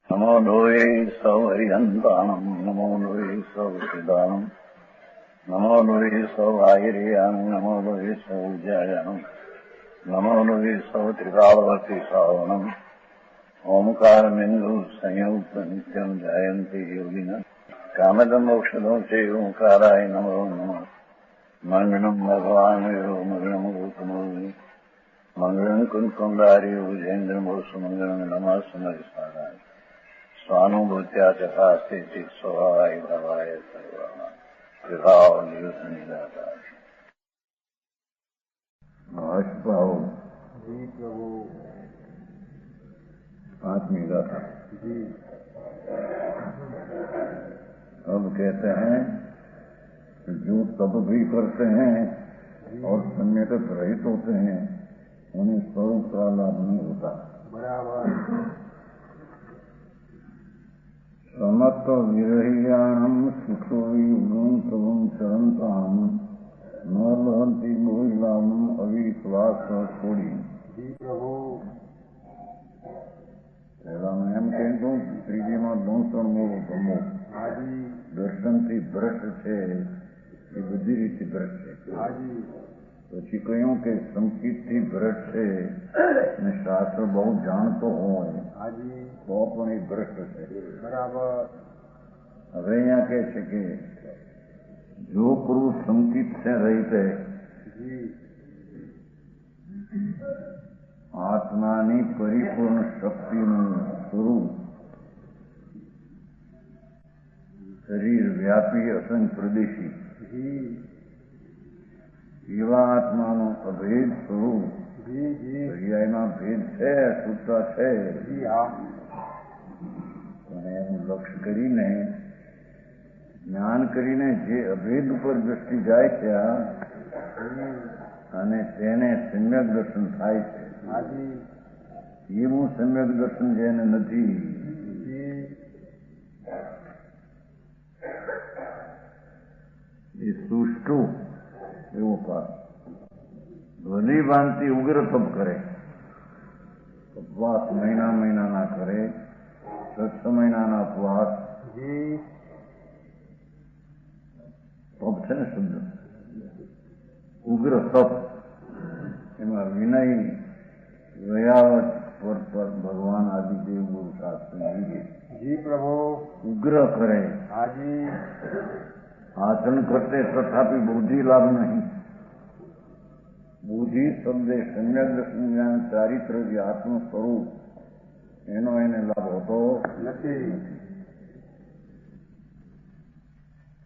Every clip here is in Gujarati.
નમો લોહે સૌ હરિહંતાણમ નમો લોહે સૌ સિદાનમ નમો લોહે સૌ આયર્યાણમ નમો લોહે સૌ જયાણમ નમો લોહે સૌ ત્રિકાળવતી શ્રાવણમ ઓમકારમિંદુ સંયુક્ત નિત્યમ જયંતી યોગિન કામદમોક્ષદો છે ઓંકારાય નમો નમઃ મંગળમ ભગવાન મંગળમ ગૌતમોની મંગળમ કુંકુંડારી વિજેન્દ્રમો સુમંગળમ નમઃ સમરિસારાય સ્વાનુભૂત્યા ચકાસ્તે ચિત સ્વભાવાય ભવાય સર્વા વિભાવ નિયુત નિરાકાર ભાવ જી પ્રભુ 5वीं गाथा जी। अब कहते हैं जो तब भी करते हैं और सम्यक रहित होते हैं उन्हें स्वरूप का लाभ नहीं होता। बराबर। समत्व विरहियाणम सुखोयुगम तवम चरंताम न लहंती मोहिलाम अविश्वास छोड़ी। जी प्रभु। પહેલામાં એમ કહી દઉં ત્રીજીમાં દોષણ મોડું ગમો હાજી દર્શનથી ભ્રષ્ટ છે એ બધી રીતે ભ્રષ્ટ છે હાજી પછી કહ્યું કે સંકિતથી ભ્રષ્ટ છે અને શાસ્ત્ર બહુ જાણતો હોય હાજી તો પણ એ ભ્રષ્ટ છે બરાબર। હવે અહીંયા કહે છે કે જો પુરુષ સંકિત છે રહીતે જી આત્માની પરિપૂર્ણ શક્તિનું સ્વરૂપ શરીર વ્યાપી અસંગ પ્રદેશી જી એવા આત્માનું અભેદ સ્વરૂપ જી જી પર્યાયમાં ભેદ છે સૂતા છે જી હા અને એનું લક્ષ્ય કરીને જ્ઞાન કરીને જે અભેદ ઉપર દ્રષ્ટિ જાય છે અને તેને સમ્યક દર્શન થાય છે હાજી એવું સમ્યક દર્શન જેને નથી જી એ સુષ્ટુ એવો પાસ ભલી ભાંતિ ઉગ્ર તપ કરે ઉપવાસ મહિનાના કરે 6 મહિનાના ઉપવાસ જી તપ છે ને શબ્દ ઉગ્ર તપ એમાં વિનય વયાવત પર ભગવાન આદિદેવ ગુરુ શાસ્ત્ર જી પ્રભુ ઉગ્ર કરે હાજી આચરણ કરતે તથાપि બુદ્ધિ લાભ નહીં બુદ્ધિ શબ્દે સમ્યક દર્શન જ્ઞાન ચારિત્ર જે આત્મ સ્વરૂપ એનો એને લાભ હોતો નથી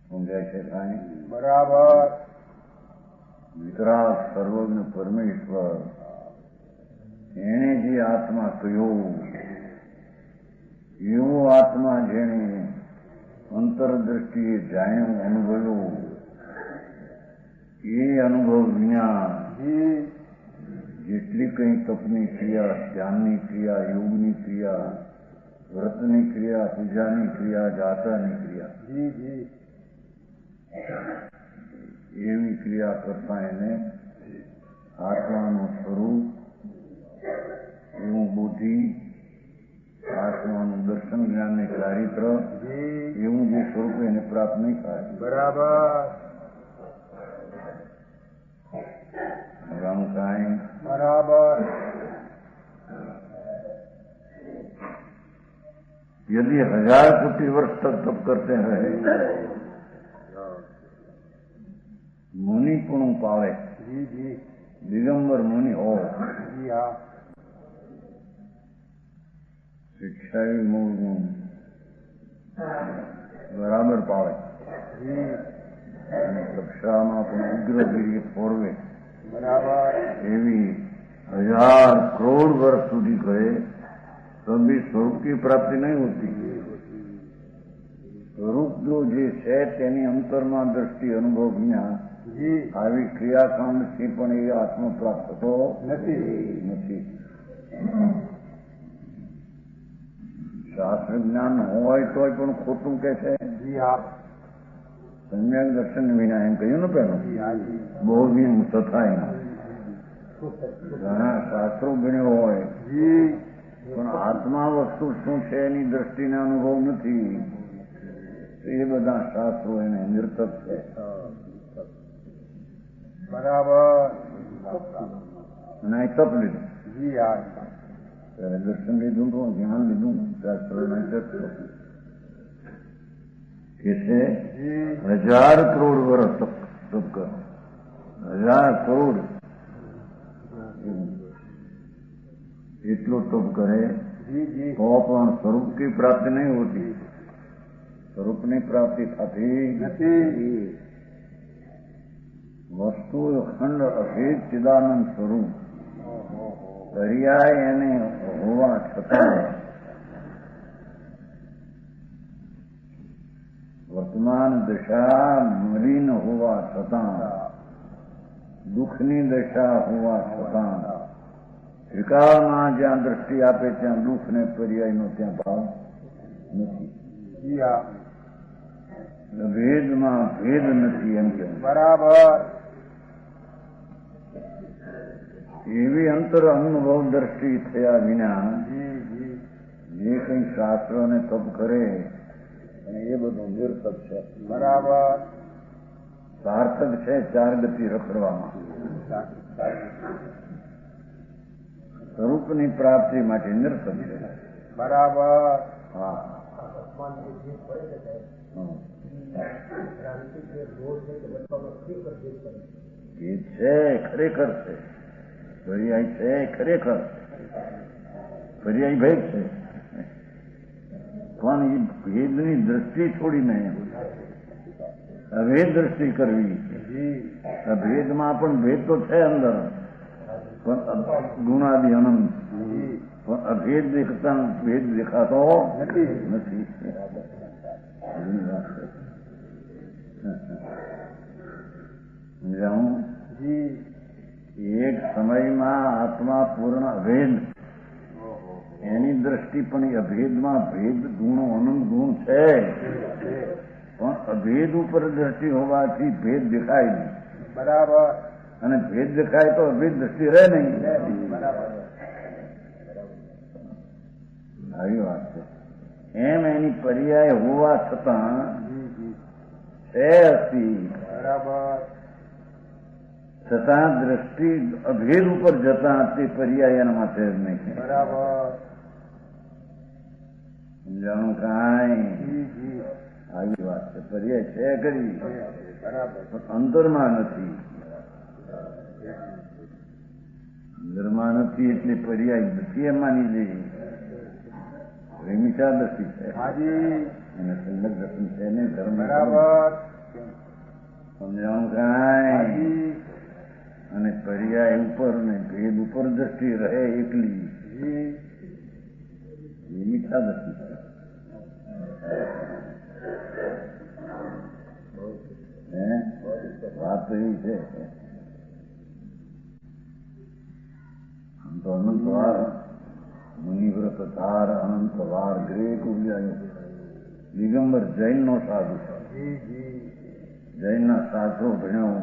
સમજાય છે કાંઈ બરાબર વિતરાગ સર્વજ્ઞ પરમેશ્વર એને જે આત્મા કહ્યો એવો આત્મા જેને અંતરદ્રષ્ટિએ જાણ્યો અનુભવ્યો એ અનુભવ વિના જી જેટલી કંઈ તપની ક્રિયા ધ્યાનની ક્રિયા યોગની ક્રિયા વ્રતની ક્રિયા પૂજાની ક્રિયા જાતાની ક્રિયા જી જી એવી ક્રિયા કરતા એને આત્માનું સ્વરૂપ એવું બુદ્ધિ આત્માનું દર્શન જ્ઞાન ને ચારિત્ર જી એવું જે સ્વરૂપ એને પ્રાપ્ત નહીં થાય બરાબર રામ કાંઈ बराबर यदि 1000 कोटि वर्ष तक तप करते रहे मुनि पुण पावे जी जी दिगंबर मुनि हो जी हाँ शिक्षा मूल गुण बराबर पावे जी અને કક્ષામાં પણ ઉગ્રગીરી ફોરવે बराबर એવી 1000 કરોડ વર્ષ સુધી કહે તો બી સ્વરૂપ की प्राप्ति नहीं होती સ્વરૂપ જો જે છે તેની અંતરમાં દ્રષ્ટિ અનુભવ વિના जी આવી ક્રિયાકાંડથી પણ એ આત્મ પ્રાપ્ત થતો નથી શાસ્ત્ર જ્ઞાન હોય તોય પણ ખોટું કે છે जी हाँ સમ્યક દર્શન વિના એમ કહ્યું ને પેલું जी हाँ जी બહુ બી તથા ઘણા શાસ્ત્રો ભણ્યો હોય जी પણ આત્મ આત્મા વસ્તુ શું છે એની દ્રષ્ટિને અનુભવ નથી, એ બધા શાસ્ત્રો એને નિર્તક છે. બરાબર. અને અહીં તપ લીધું, જી હા. ત્યારે દર્શન લીધું તો જ્ઞાન લીધું, શાસ્ત્રો કે છે જી 1000 કરોડ વર્ષ તપ કરો, 1000 કરોડ એટલો તપ કરે જી જી. તો પણ સ્વરૂપ की પ્રાપ્તિ નહીં હોતી, સ્વરૂપની પ્રાપ્તિ થતી નથી. વસ્તુ અખંડ અભેદ ચિદાનંદ સ્વરૂપ પર્યાય એને હોવા છતાં વર્તમાન દશા મલિન હોવા છતાં, દુઃખની દશા હોવા છતાં ત્રિકાળમાં જ્યાં દ્રષ્ટિ આપે ત્યાં દુઃખ ને પર્યાયનો ત્યાં ભાવ નથી. જી હા. ભેદમાં ભેદ નથી એમ કે બરાબર. એવી અંતર અનુભવ દ્રષ્ટિ થયા વિના જી જી. જે કંઈ શાસ્ત્ર અને તપ કરે અને એ બધું નિર્તક છે. બરાબર. સાર્થક છે 4 ગતિ રખડવામાં. સ્વરૂપની પ્રાપ્તિ માટે નિર્તક છે. બરાબર. હા. એ છે ખરેખર છે, પર્યાય છે ખરેખર, પર્યાય ભેદ છે, પણ એ ભેદની દ્રષ્ટિ છોડીને અભેદ દ્રષ્ટિ કરવી. જી. ભેદમાં પણ ભેદ તો છે અંદર, પણ ગુણાદિ અનંત, જી. પણ અભેદ દેખતા ભેદ દેખાતો નથી. નથી. સમજાવું? જી. એક સમયમાં આત્મા પૂર્ણ અભેદ, એની દ્રષ્ટિ પણ એ અભેદમાં ભેદ ગુણો અનંત ગુણ છે, પણ અભેદ ઉપર દ્રષ્ટિ હોવાથી ભેદ દેખાય નહીં. બરાબર. અને ભેદ દેખાય તો અભેદ દ્રષ્ટિ રહે નહીં. બરાબર. આવી વાત છે. એમ એની પર્યાય હોવા છતાં જી જી. છે અસ્થિ, બરાબર. છતાં દ્રષ્ટિ અભેદ ઉપર જતા તે પર્યાય એના માટે જ નહીં. બરાબર. સમજાણું કાંઈ? જી જી. આવી વાત છે. પર્યાય છે કરી, બરાબર. પણ અંતરમાં નથી. અંદરમાં નથી એટલે પર્યાય નથી એમ માની લઈ. પ્રેમિકા દર્શી છે હાજી. અને સંગત દર્શન છે ને ધર્મ. બરાબર. સમજાણું કાંઈ? હાજી. અને પર્યાય ઉપર ને ભેદ ઉપર દ્રષ્ટિ રહે એકલી, જી. એ મીઠા દર્શી છે. વાત તો એવી છે. આમ તો અનંત વાર મુનિવ્રત ધાર અનંત વાર ગ્રેક ઉર્જાયો દિગંબર જૈન નો સાધુ છે. જી જી. જૈન ના શાસ્ત્રો ભણ્યો,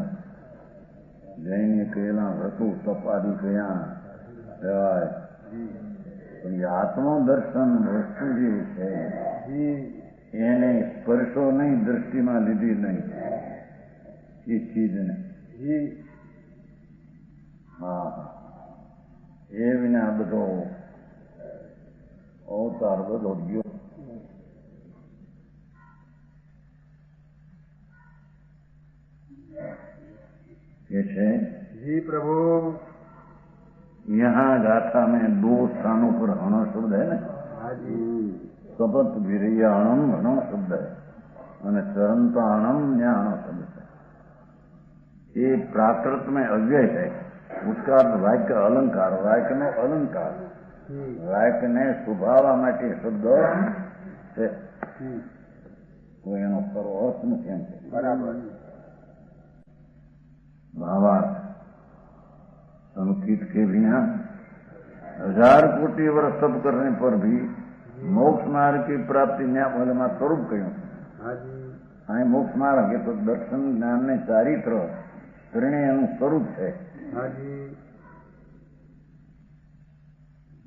જૈન કહેલા વ્રતો તપાદી કયા કહેવાય, પણ એ આત્મદર્શન વસ્તુ જે છે જી. એને સ્પર્શો નહીં, દ્રષ્ટિમાં લીધી નહીં એ ચીજને. જી. હા, એ વિના બધો અવતાર બધો ગયો. ये है जी प्रभु। यहाँ गाथा में 2 स्थानों पर हण शब्द है ना। हाँ जी। सपत वीर्याणम हण शब्द है અને ચરંતાણમ જ્ઞાન शब्द है. ये प्राकृत में अव्यय है, उसका अर्थ वाक्य अलंकार, वाक्य નો अलंकार, વાક્ય ને શુભાવવા માટે શબ્દ છે, કોઈ એનો ખરો અર્થ નથી એમ. बराबर। भावार्थ संकित के बिना 1000 कोटि वर्ष तप करने पर भी मोक्ष मार्ग की प्राप्ति न्याय में स्वरूप क्यों? हाँ, मोक्ष मार्ग है तो दर्शन ज्ञान ने चारित्र त्रिणय स्वरूप है.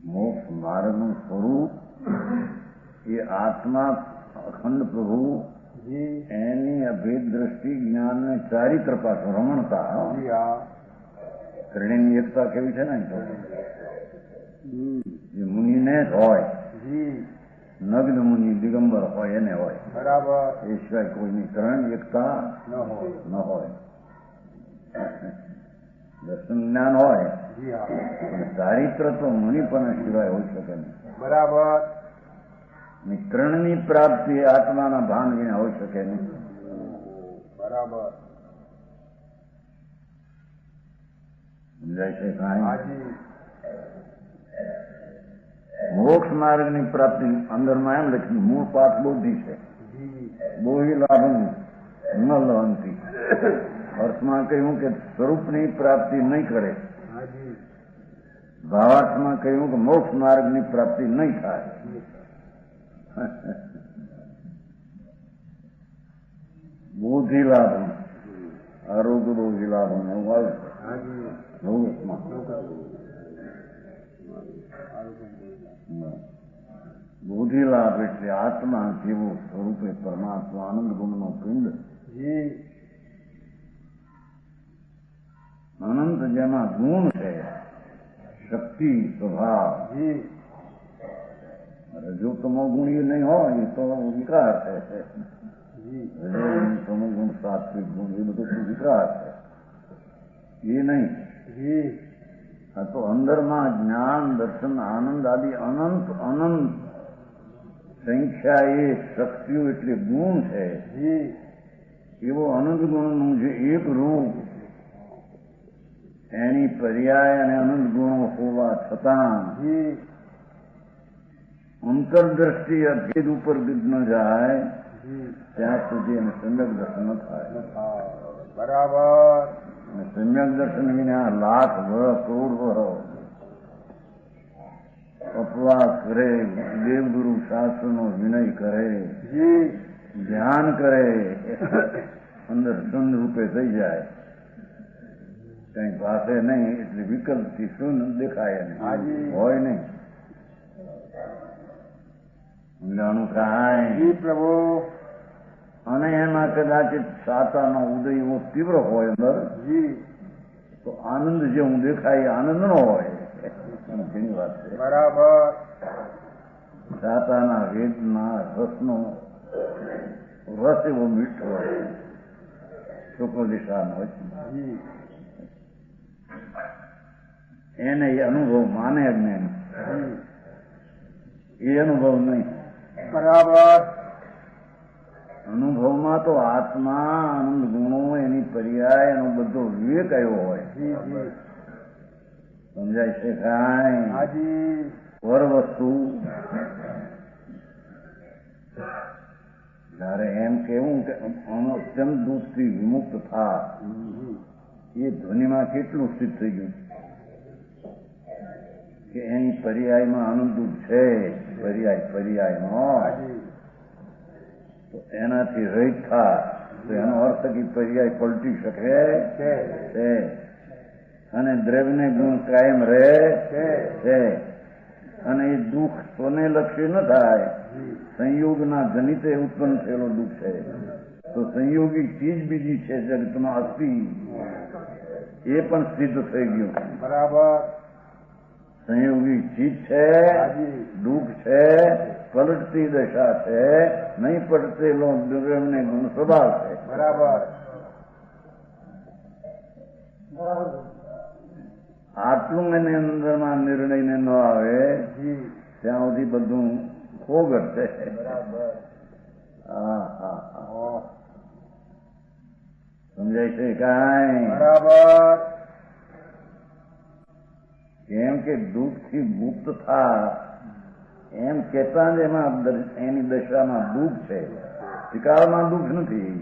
मोक्ष માર્ગનું સ્વરૂપ એ આત્મા અખંડ પ્રભુ જી એની અભેદ દ્રષ્ટિ જ્ઞાન ને ચારિત્ર પાછું રમણતા જી હા ત્રણેયની એકતા કેવી છે ને તો હમ. જે મુનિને જ હોય જી નગ્ન મુનિ દિગંબર હોય એને હોય બરાબર એ સિવાય કોઈની ત્રણ એકતા ન હોય ન હોય દર્શન જ્ઞાન હોય જી હા પણ ચારિત્ર તો મુનિપણા સિવાય હોઈ શકે નહીં બરાબર અને ત્રણની પ્રાપ્તિ આત્માના ભાન વિના હોઈ શકે નહીં બરાબર સમજાય છે કાંઈ હાજી મોક્ષ માર્ગની પ્રાપ્તિ અંદરમાં એમ લખ્યું મૂળ પાઠ બુદ્ધિ છે જી બોહી લાભ ન લહંતી અર્થમાં કહ્યું કે સ્વરૂપની પ્રાપ્તિ નહીં કરે હાજી ભાવાર્થમાં કહ્યું કે મોક્ષ માર્ગની પ્રાપ્તિ નહીં થાય બુદ્ધિ લાભ આરોગ્ય બોહી લાભ એવું આવે હાજી નવમાં બુદ્ધિ લાભ એટલે આત્મા જેવું સ્વરૂપે પરમાત્મા આનંદ ગુણનો પિંડ જી અનંત જેમાં ગુણ છે શક્તિ સ્વભાવ જી રજો તમો ગુણ એ નહીં હોય એ તો વિકાર છે જી રજો તમો ગુણ સાત્વિક ગુણ એ બધું તો વિકાર છે એ નહીં જી આ તો અંદરમાં જ્ઞાન દર્શન આનંદ આદિ અનંત અનંત સંખ્યા એ શક્તિઓ એટલે ગુણ છે જી એવો અનંત ગુણનું જે એક રૂપ એની પર્યાય અને અનંત ગુણો હોવા છતાં જી અંતરદ્રષ્ટિ અભેદ ઉપર ન જાય જી ત્યાં સુધી એને સમ્યક દર્શન ન થાય બરાબર અને સમ્યક દર્શન વિના લાખ વર્ષ કરોડ વર્ષ અપવાસ કરે દેવગુરુ શાસ્ત્રનો વિનય કરે જી ધ્યાન કરે અંદર શૂન્ય રૂપે થઈ જાય કઈ પાસે નહીં એટલે વિકલ્પથી શૂન્ય દેખાય હાજી. નહીં હોય નહીં ઊંડાણું કાંઈ જી પ્રભુ અને એમાં કદાચિત સાતાનો ઉદય એવો તીવ્ર હોય અંદર જી તો આનંદ જેવું દેખાય આનંદ ન હોય ઘણી વાત છે બરાબર સાતાના વેદના રસનો રસ એવો મીઠો હોય શુક્લ દિશાનો હોય જી એને એ અનુભવ માને જ્ઞાન જી એ અનુભવ નહીં બરાબર અનુભવમાં તો આત્મા આનંદ ગુણો એની પર્યાય એનો બધો વિવેક આવ્યો હોય જી જી સમજાય છે કાંઈ હાજી પર વસ્તુ જયારે એમ કેવું કે અત્યંત દુઃખથી વિમુક્ત થા એ ધ્વનિમાં કેટલું સ્થિત થઈ ગયું કે એની પર્યાયમાં આનંદ છે પર્યાયનો હાજી તો એનાથી રહિત થા તો એનો અર્થ કે પર્યાય પલટી શકે છે છે અને દ્રવ્યને ગુણ કાયમ રહે છે અને એ દુઃખ સ્વને લક્ષી ન થાય સંયોગના જનિતે ઉત્પન્ન થયેલો દુઃખ છે તો સંયોગી ચીજ બીજી છે જગતમાં અસ્તિ એ પણ સિદ્ધ થઈ ગયું બરાબર સંયોગી ચીજ છે હાજી દુઃખ છે પલટતી દશા છે નહીં પડતેલો દ્રવ્યને ગુણ સ્વભાવ છે બરાબર આટલું એની અંદરમાં નિર્ણયને ન આવે જી ત્યાં સુધી બધું ખોગર છે બરાબર હા હા હા ઓહ, સમજાય છે કાંઈ બરાબર કેમ કે દુઃખથી મુક્ત થા એમ કહેતા જ એમાં એની દશામાં દુઃખ છે શિકારમાં દુઃખ નથી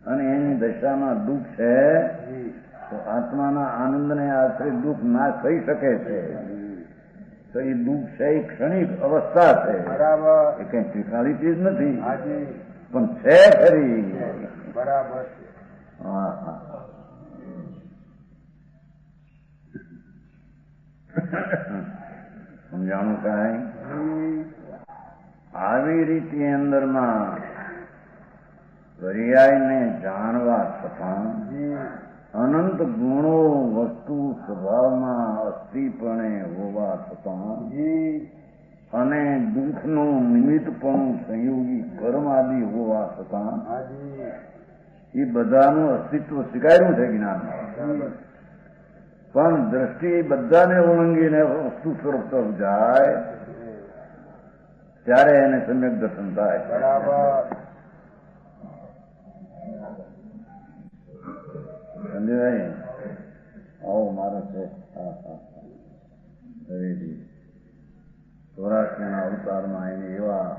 અને એની દશામાં દુઃખ છે જી તો આત્માના આનંદને આશરે દુઃખ ના થઈ શકે છે તો એ દુઃખ છે એ ક્ષણિક અવસ્થા છે બરાબર એ કઈ ત્રિકાળી ચીજ નથી હાજી પણ છે ખરી બરાબર છે હા હા સમજાણું કાંઈ? જી આવી રીતે અંદરમાં પર્યાયને જાણવા છતાં જી અનંત ગુણો વસ્તુ સ્વભાવમાં અસ્થિપણે હોવા છતાં જી અને દુઃખનું નિમિત્તપણું સંયોગી કર્મ આદિ હોવા છતાં હાજી એ બધાનું અસ્તિત્વ સ્વીકાર્યું છે જ્ઞાનમાં. પણ દ્રષ્ટિ બધાને ઓળંગીને વસ્તુ સ્વરૂપ તરફ જાય ત્યારે એને સમ્યક દર્શન થાય. બરાબર સમજાય? આવો મારો છે. હા હા હરેજી સૌરાષ્ટ્રના અવતારમાં એને એવા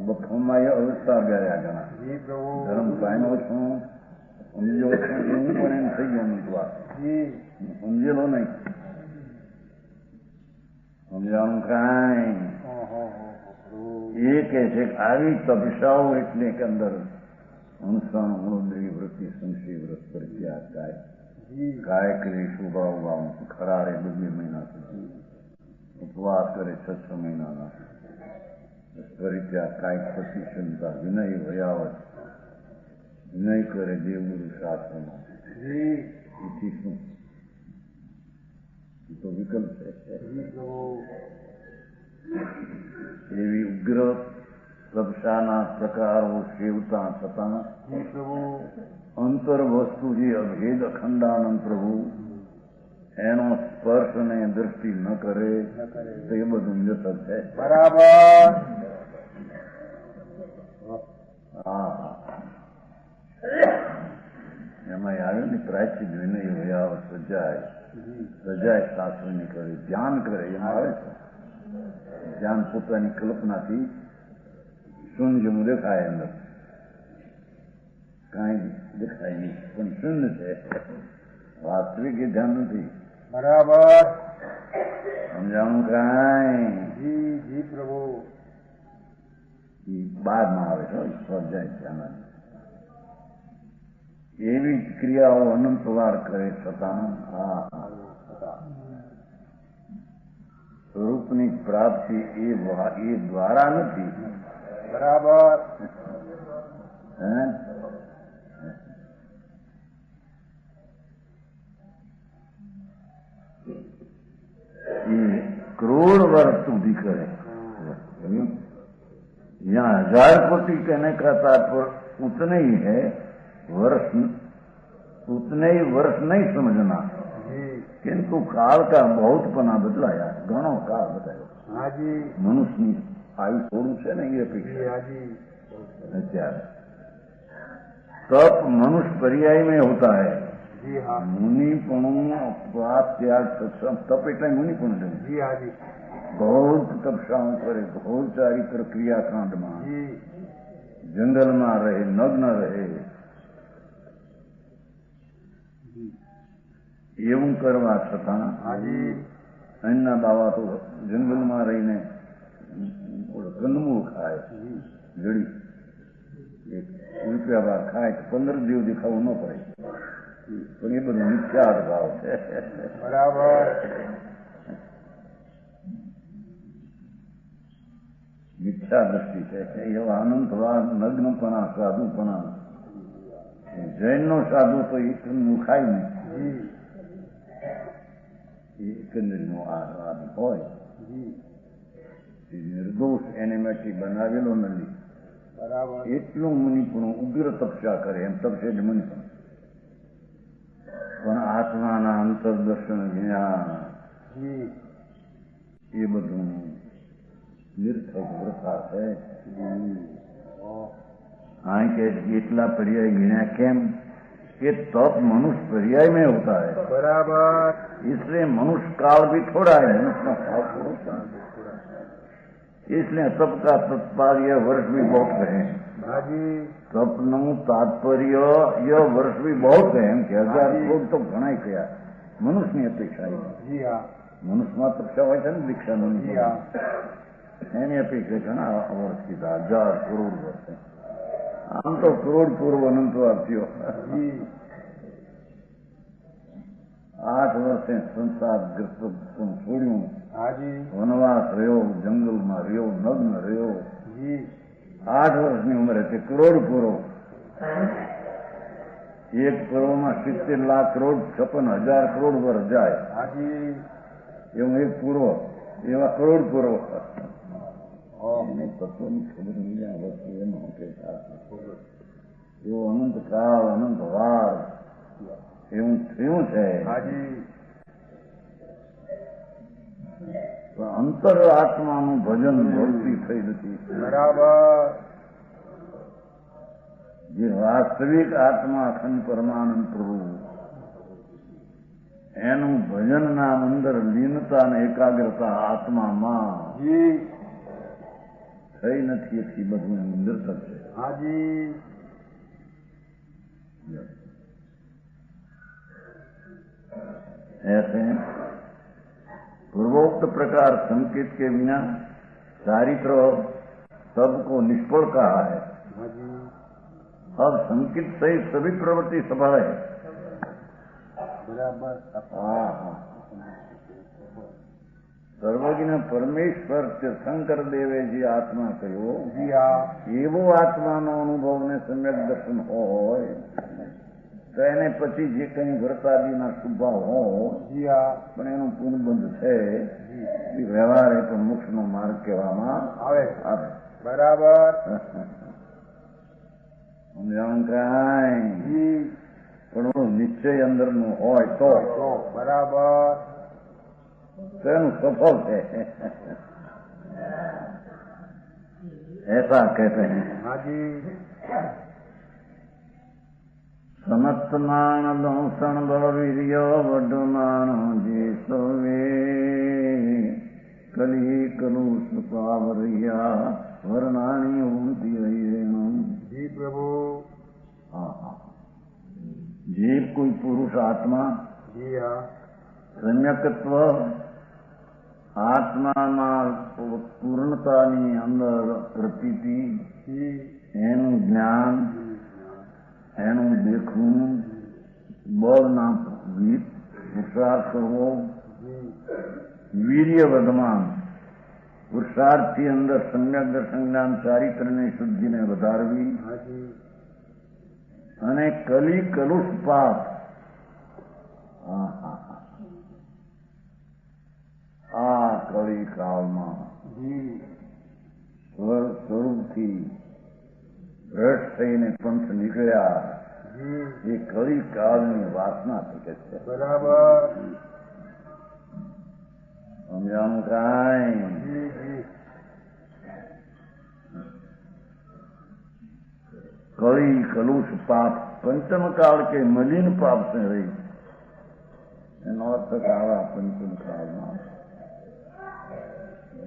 બફામાં એ અવતાર ગયા ઘણા. જી પ્રભુ ધર્મ પામ્યો છું, સમજ્યો છું, હું પણ એમ થઈ ગયો અમુક જી સમજેલો નહીં. સમજાણું કાંઈ? ઓહો પ્રભુ એ કે છે કે આવી તપસાઓ એટલે કે અંદર અનુષ્ઠાન ગુણોદરી વૃત્તિ સંશય વ્રત પરિત્યાગ કાય જી કાય કરી શુભાવ ભાવ ખરા રે 2 મહિના સુધી ઉપવાસ કરે 6 મહિનાના પરિત્યાગ કાય પ્રતિશંતા વિનય ભયાવત વિનય કરે દેવગુરુ શાસ્ત્રમાં. જી એથી શું? એ તો વિકલ્પ છે. જી પ્રભુ એવી ઉગ્ર તપસાના પ્રકારો સેવતા છતાં જી પ્રભુ અંતર વસ્તુ જે અભેદ અખંડાનંદ પ્રભુ એનો સ્પર્શ અને દ્રષ્ટિ ન કરે ન કરે તો એ બધું વ્યસન છે. બરાબર હા એમાં આવ્યું ને પ્રાયશ્ચિત વિનય ભયાવ સજાય જી સજાય શાસ્ત્રની કરે ધ્યાન કરે એમાં આવે છે. ધ્યાન પોતાની કલ્પનાથી શૂન્યનું દેખાય અંદર કાંઈ દેખાય નહીં પણ શૂન્ય છે. વાસ્તવિક એ ધ્યાન નથી. બરાબર સમજાણું કાંઈ? જી જી પ્રભુ એ બાદમાં આવે છે સ્વાધ્યાય ધ્યાન. એવી જ ક્રિયાઓ અનંતવાર કરે છતાં આ સ્વરૂપની પ્રાપ્તિ એ દ્વારા નથી. બરાબર હે? એ કરોડ વર્ષ સુધી કરે. यहाँ 1000 कोटि कहने का तात्पर्य उतने ही है वर्ष, उतने ही वर्ष नहीं समझना, જી किंतु काल का बहुत पना बदलाया. घणो काल बदलाયો. હાજી મનુષ્યની આયુ થોડું છે ને એ જી અપેક્ષા હાજી અત્યારે तप मनुष्य पर्याय में होता है. જી હા मुनिपणु अपवाद त्याग सत्संग तप એટલે मुनिपणु છે. જી હાજી बहुत तपस्याओं करे, बहुत सारी क्रियाकांडમાં જી જંગલમાં રહે, નગ્ન રહે, જી એવું કરવા છતાં હાજી અહીંના બાવા તો જંગલમાં રહીને કંદમૂળ ખાય, જી જડી રૂપિયા બાર ખાય તો 15 દિવસ દેખાવું ન પડે. પણ એ બધું મિથ્યા ભાવ છે. બરાબર મિથ્યા દ્રષ્ટિ છે. એવા અનંતવાદ નગ્નપણા સાધુપણા. જૈનનો સાધુ તો એકનું ખાય નહીં, જી એ એકંદરીનો આસ્વાદ હોય. જી એ નિર્દોષ એનેમાંથી બનાવેલો નથી. બરાબર એટલું મુનિપણું ઉગ્ર તપસ્યા કરે એમ તપશે જ મુનિપણ. પણ આત્માના અંતરદર્શન જ્ઞાન જી એ બધું નિર્થક વૃથા છે. અહીં કે એટલા पर्याय गिना કેમ कि तप मनुष्य पर्याय में होता है, बराबर इसलिए मनुष्य काल भी थोड़ा है, मनुष्य का काल थोड़ा है, इसलिए तप का तात्पर्य वर्ष भी बहुत है. हाजी तपનું તાત્પર્ય यह वर्ष भी बहुत है એમ કે 1000 लोग તો ઘણા કયા મનુષ્યની અપેક્ષા जी हाँ મનુષ્યમાં તપસ્યા હોય છે ને દીક્ષાનું जी हाँ એની અપેક્ષા ઘણા વર્ષ કીધા 1000 કરોડ વર્ષ. આમ તો કરોડ પૂર્વ અનંત વાર થયો. जी 8 વર્ષે સંસાર ગ્રસ્ત છોડ્યું, हाजी વનવાસ રહ્યો, નગ્ન રહ્યો. જી 8 વર્ષની ઉંમરે તે કરોડ પૂરો. 1 કરોડમાં 70 લાખ કરોડ, 56,000 કરોડ વર્ષ જાય. હાજી એવું 1 પૂર્વ, એવા કરોડ પૂર્વ. ઓહ એને તત્વની ખબર નહીં આ વસ્તુ એનો કે એવો અનંત કાળ, અનંત વાર એવું થયું છે. હાજી પણ અંતર આત્માનું ભજન ભક્તિ થઈ નથી. બરાબર જે વાસ્તવિક આત્મા અખંડ પરમાનંદ પ્રભુ એનું ભજન નામ અંદર લીનતા અને એકાગ્રતા આત્મામાં જી થઈ નથી. એથી બધું નિર્થક છે. હાજી ऐसे पूर्वोक्त प्रकार संकेत के बिना चारित्र सबको निष्फल कहा है. હાજી अब संकेत सहित सभी प्रवृत्ति सफल है. બરાબર સર્વજ્ઞ પરમેશ્વર શંકર દેવે જે આત્મા કહ્યો જી હા એવો આત્માનો અનુભવ ને સમ્યક દર્શન હોય તો એને પછી જે કંઈ વ્રતાદિના શુભાવ હોય જી હા પણ એનું પૂર્ણબંધ છે જી એ વ્યવહાર એ પણ મોક્ષનો માર્ગ કહેવામાં આવે આવે. બરાબર સમજાણું કાંઈ જી પણ એનું નિશ્ચય અંદરનું હોય તો બરાબર એનું સફળ છે. ऐसा कहते हैं. હાજી સમસ્તમાણ દંસણ ભવીર્ય વડમાણ જે સવે કલી કલુષ પાવરિયા વર્ણાણી ઊંધી હૈરેણું. જી પ્રભુ જીવ કોઈ પુરુષ આત્મા જી હા સમ્યકત્વ આત્મામાં પૂર્ણતાની અંદર પ્રતીતિ જી એનું જ્ઞાન એનું દેખવું બળના પુરુષાર્થ કરવો જી વીર્ય વધમાન પુરુષાર્થથી અંદર સમ્યક દર્શન જ્ઞાન ચારિત્રની શુદ્ધિને વધારવી હાજી અને કલી કલુષ પાપ આ કળી કાળમાં જી સ્વરૂપથી ભ્રષ્ટ થઈને પંથ નીકળ્યા જી એ કળી કાળની વાસના થઈ છે. બરાબર સમજાણું કાંઈ જી જી કળી કલુષ પાપ પંચમ કાળ કે મલિન પાપ છે રહી એનો અર્થ આવા પંચમ કાળમાં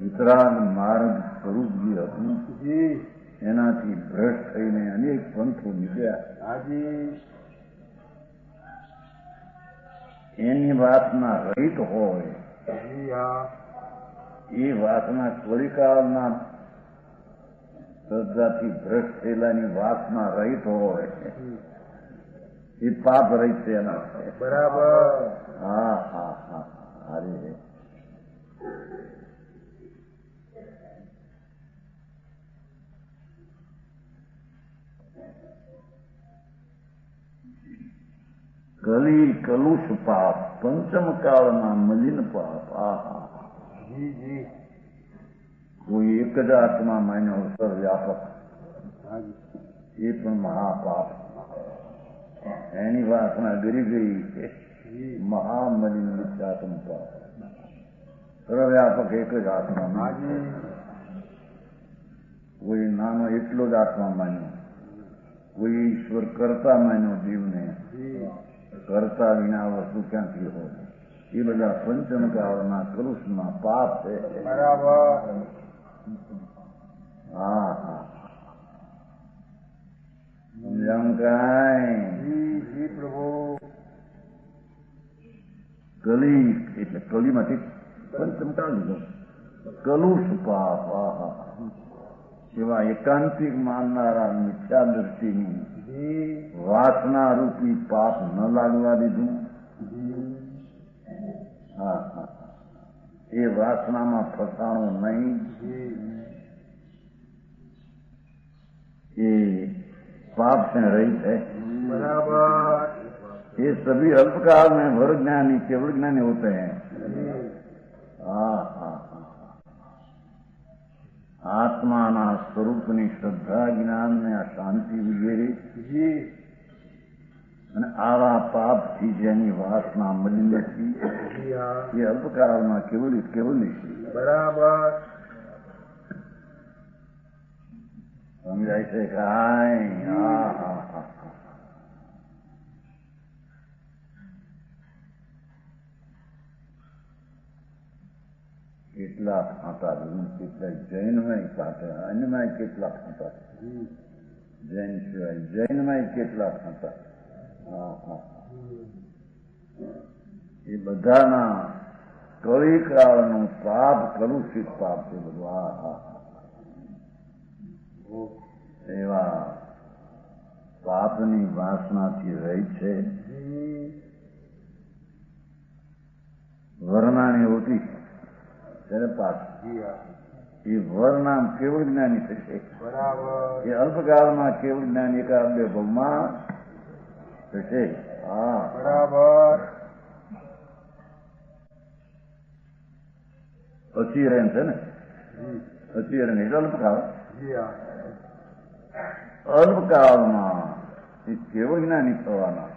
વિતરાગ માર્ગ સ્વરૂપ જે હતું જી એનાથી ભ્રષ્ટ થઈને અનેક પંથો નીકળ્યા. હાજી એની વાસના રહિત હોય જી હા એ વાસના કળીકાળના શ્રદ્ધાથી ભ્રષ્ટ થયેલાની વાસના રહિત હોય એ પાપ રહિત છે એના છે. બરાબર હા હા હા અરે કલી કલુષ પાપ પંચમ કાળમાં મલિન પાપ. આહા જી જી કોઈ એક જ આત્મા માન્યો સર્વવ્યાપક હાજી એ પણ મહાપાપ. એની વાસના ગરી ગઈ છે જી મહામલિન વિચાતમ પાપ. સર્વવ્યાપક એક જ આત્મા હાજી કોઈ નાનો એટલો જ આત્મા માન્યો, કોઈ ઈશ્વર કરતા માન્યો જીવને. જી કરતા વિના વસ્તુ ક્યાંથી હોય? એ બધા પંચમ કાળના કલુષમાં પાપ છે. બરાબર હા હા સમજાણું કાંઈ? જી જી પ્રભુ કલી એટલે કલીમાંથી પંચમ કાળ લીધો. કલુષ પાપ. આહા એવા એકાંતિક માનનારા મિથ્યા દ્રષ્ટિની જી વાસના રૂપી પાપ ન લાગવા દીધું. જી હા હા એ વાસનામાં ફસાણું નહીં. જી એ पाप से रहित है. बराबर ये सभी अल्पकाल में वर ज्ञानी केवल ज्ञानी होते हैं. આત્માના સ્વરૂપની શ્રદ્ધા જ્ઞાન ને આ શાંતિ વગેરે જી અને આવા પાપથી જેની વાસના મળી નથી જી હા એ અલ્પકાળમાં કેવલી કેવલી છે. બરાબર સમજાય છે કાંઈ? હા હા હા. કેટલા ફાંટા કેટલા જૈનમાં ફાંટા, અન્યમાં કેટલા ફાંટા, જૈન સિવાય જૈનમાં કેટલા ફાંટા. હા હા. એ બધાના કળીકાળનું પાપ કલુષિત પાપ છે બધું. હા હા. એવા પાપની વાસનાથી રહી છે. વર્ણાની હોતી ત્યારે પાપ એ વર્ણામ કેવળ જ્ઞાની થશે. બરાબર એ અલ્પકાળમાં કેવળ જ્ઞાન એકાદ બે ભવમાં થશે. હા બરાબર અચિરેન છે ને, અચિરેન એટલે અલ્પકાળ. જી હા અલ્પકાળમાં એ કેવળ જ્ઞાની થવાના,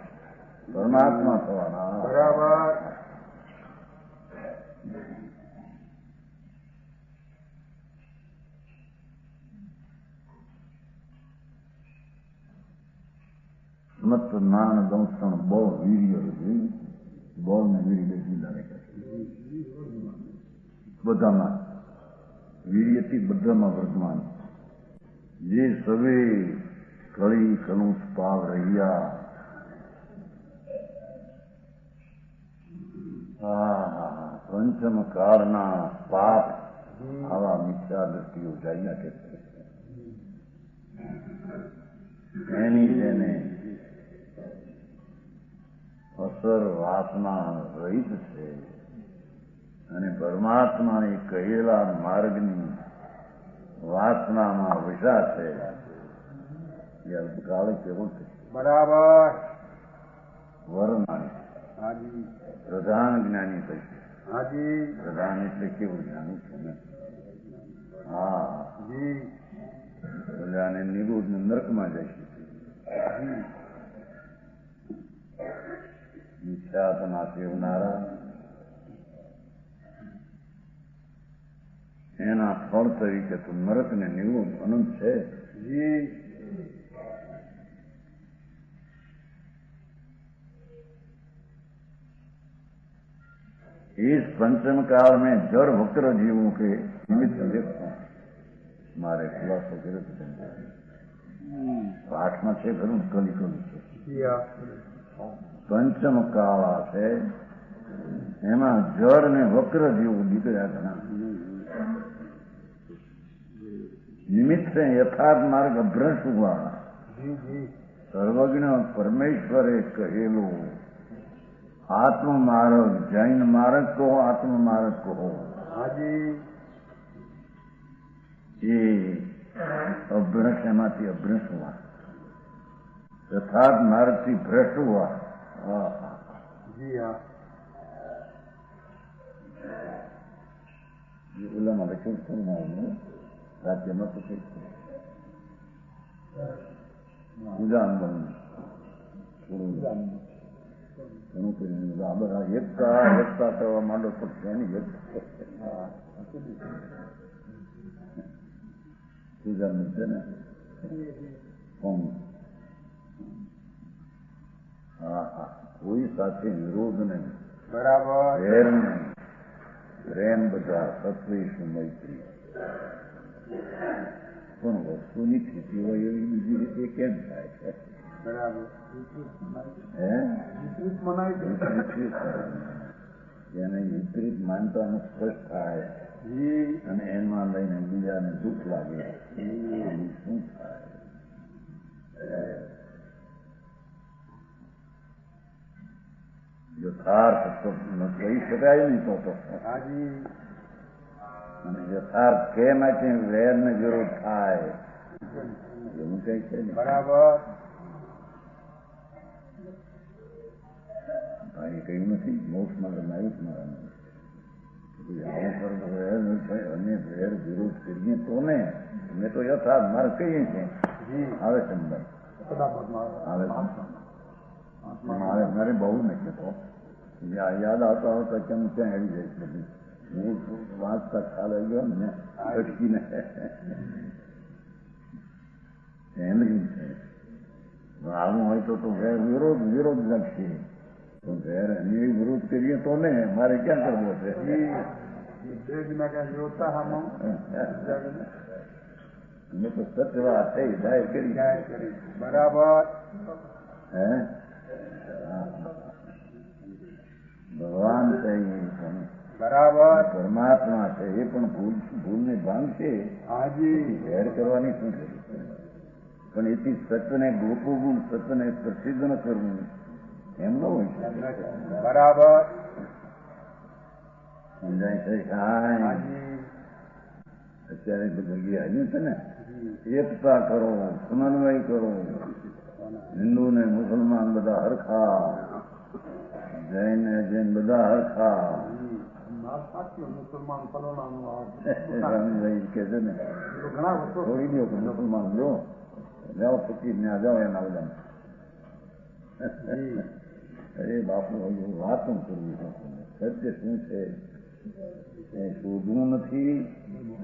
પરમાત્મા થવાના. બરાબર મત નાન દંસણ બહુ વીર્ય બહુ ને વીર્ય જુદા બધામાં વીર્યથી બધામાં વર્તમાન જે સવે કળી કલુષ પાવ રહ્યા. પંચમ કાળના પાપ આવા મિથ્યા દ્રષ્ટિઓ જાય નાખે છે. એની જેને અસર વાસના રહિત છે અને પરમાત્માએ કહેલા માર્ગની વાસનામાં વિષા છે એ અલ્પકાળે કેવું છે. બરાબર વર્ણાની હાજી પ્રધાન જ્ઞાની થશે. હાજી પ્રધાન એટલે કેવું જ્ઞાની છે ને. હા જી એટલે આને નિગૂઢ નરકમાં જશે. મિથ્યાત્મા સેવનારા એના ફળ તરીકે તો નરક ને નિગૂઢ અનંત છે. જી इस पंचम काल में जड़ वक्र जीवों के निमित्त देखता हूं. मारे खुलासो करे तो પાઠમાં છે ખરું કલી કલું છે. જી હા પંચમ કાળ છે એમાં જળ ને વક્ર જેવું નીકળ્યા ઘણા નિમિત્ત से यथार्थ मार्ग अभ्रष्ट हुआ. જી જી સર્વજ્ઞ પરમેશ્વરે કહેલું આત્મ માર્ગ જૈન માર્ગ કહો આત્મ માર્ગ કહો હાજી એ અભ્રષ્ટ એમાંથી અભ્રષ્ટ हुआ यथार्थ मार्ग થી ભ્રષ્ટ हुआ. જી હા ઓલામાં લખ્યું છે ને રાજ્યમાં તો કઈ ઉદાન બનવું ઘણું કરીને બધા એકતા એકતા કરવા માંડો તો એની ઉદાન છે ને હા હા કોઈ સાથે વિરોધ નહીં, બરાબર વેર નહીં, પ્રેમ બધા સત્વેશ મૈત્રી. પણ વસ્તુની સ્થિતિ હોય એવી બીજી રીતે કેમ થાય છે? બરાબર હે વિપરીત મનાય છે. વિપરીત થાય. એને વિપરીત માનતાનું સ્પષ્ટ થાય જી અને એમાં લઈને બીજાને દુઃખ લાગે. શું થાય? યથાર્થ તો કહી શકાય નહીં તો હાજી અને યથાર્થ કે માટે વેર ને વિરોધ થાય એવું કઈ છે ને. બરાબર. ભાઈ કહ્યું નથી મોક્ષ મારે નાયુષ મારા અને વેર વિરોધ કરીએ તો ને મેં તો યથાર્થ મારે કહીએ છીએ આવે છે આવે મારે બહુ નથી કહેતો યાદ આવતા આવતા કેમ ક્યાં આવી જાય છે બધી હું વાંચતા ખ્યાલ આવી ગયો ને અટકીને એમ જ છે આવું હોય તો વેર વિરોધ વિરોધ લખશે તો વેર અને વિરોધ કરીએ તો ને મારે ક્યાં કરવો છે. અમે તો સત્ય વાત થઈ જાહેર કરી બરાબર. હે ભગવાન છે એ પણ બરાબર. પરમાત્મા છે એ પણ ભૂલને ભાંગ છે. હાજી. વેર કરવાની શું જરૂર છે પણ એથી સત્યને ગોપવું સત્યને પ્રસિદ્ધ ન કરવું એમ ન હોય છે. બરાબર. સમજાય છે કાંઈ અત્યારે જગ્યાએ આવ્યું છે ને એકતા કરો સમન્વય કરો હિન્દુ ને મુસલમાન બધા હરખા જૈન ને જૈન બધા હરખા રામભાઈ કે છે ને છોડી દો કે મુસલમાન જો જાઓ પછી ત્યાં જાઓ એના બધા અરે બાપુ વાત શું કરવી સત્ય શું છે એ શોધવું નથી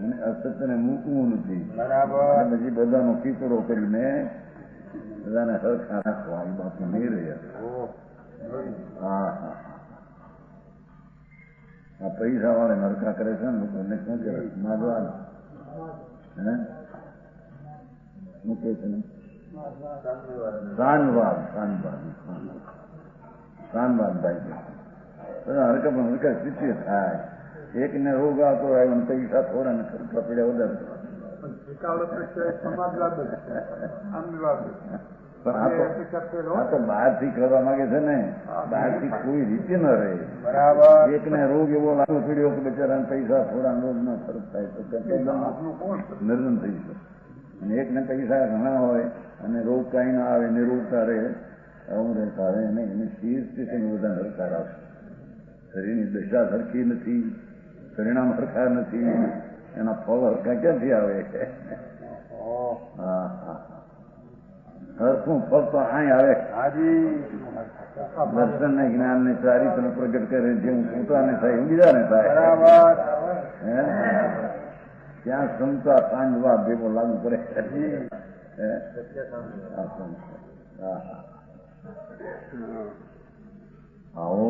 અને અસત્યને મૂકવું નથી. બરાબર. પછી બધાનો કીચડો કરીને બધાને હરખા રાખવા એ બાપુ નહીં રહ્યા. હા હા આ પૈસા વાળા હરખા કરે છે ને લોકોને શું કરે માધવાન હે શું કે છે ને શાનવાદ થાય છે હરકા પણ હરકા શિષ્ય થાય. એકને રોગ આવતો હોય પૈસા થોડા ને ખર્ચા પડ્યા વધારે આ તો બહાર થી કરવા માંગે છે ને બહાર થી કોઈ રીતે ન રહે. બરાબર. એકને રોગ એવો લાગુ પડ્યો કે બિચારા પૈસા થોડા રોગ નો ખર્ચ થાય તો નિર્ધન થઈ શકે અને એકને પૈસા ઘણા હોય અને રોગ કઈ ના આવે નિરોગતા રહે આવું રહેતા આવે અને એને શીર સ્થિતિ બધા હરખા રાખે. શરીરની દશા સરખી નથી પરિણામ હરખા નથી એના ફળ હરખા ક્યાંથી આવે. હા હા હરખું ફળ તો અહીં આવે. દર્શન ને જ્ઞાન ને ચારિત્ર પ્રગટ કરે જેવું પોતાને થાય એવું બીજાને થાય. હે ત્યાં ક્ષમતા સાંજવા ભેગો લાગુ કરે. આવો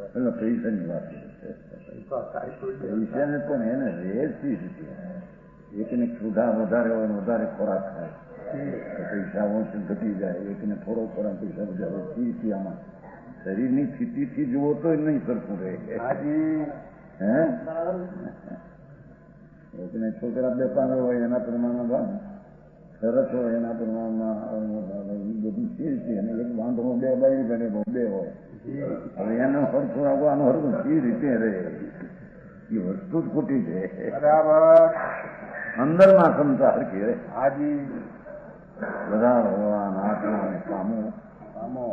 એટલે પૈસાની વાત પૈસાને પણ એને રેસી રીતે એકને સુધા વધારે હોય વધારે ખોરાક ખાય પૈસા ઓછું ઘટી જાય એકને થોડો ખોરાક પૈસા વધારે આમાં શરીરની સ્થિતિથી જુઓ તો નહીં સરખું રહે. હે એકને છોકરા બે પાંચ હોય એના પ્રમાણમાં સરસ હોય એના પ્રમાણમાં બધું સ્થિર છે અને એક બાંધો બે બાઈ ગણે બે હોય હવે એનો હરખું રાખવાનો હરખું સી રીતે રહે એ વસ્તુ જ ખોટી છે. અંદરમાં ક્ષમતા હરખી રહે. બધા ભગવાન આત્મા અને કામો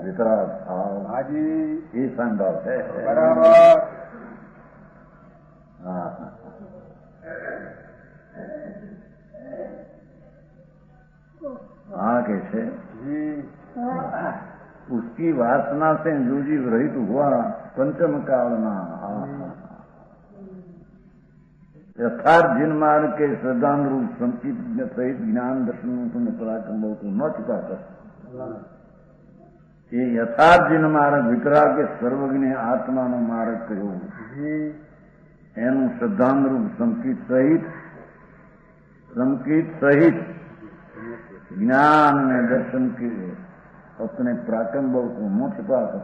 વિતરાગ ભાવ એ સંભાવ છે. હા हाँ कैसे उसकी वासना से जो जीव रहित हुआ पंचम कालना यथार्थ जिन मार्ग के श्रद्धान रूप संचित सहित ज्ञान दर्शन तुमने पराक्रम को न चुका कर ये यथार्थ जिन मार्ग वितराग के सर्वज्ञ आत्मा नो मार्ग कहो एनु श्रद्धान रूप संकित सहित ज्ञान में दर्शन के अपने पराक्रम बल को न छिपा कर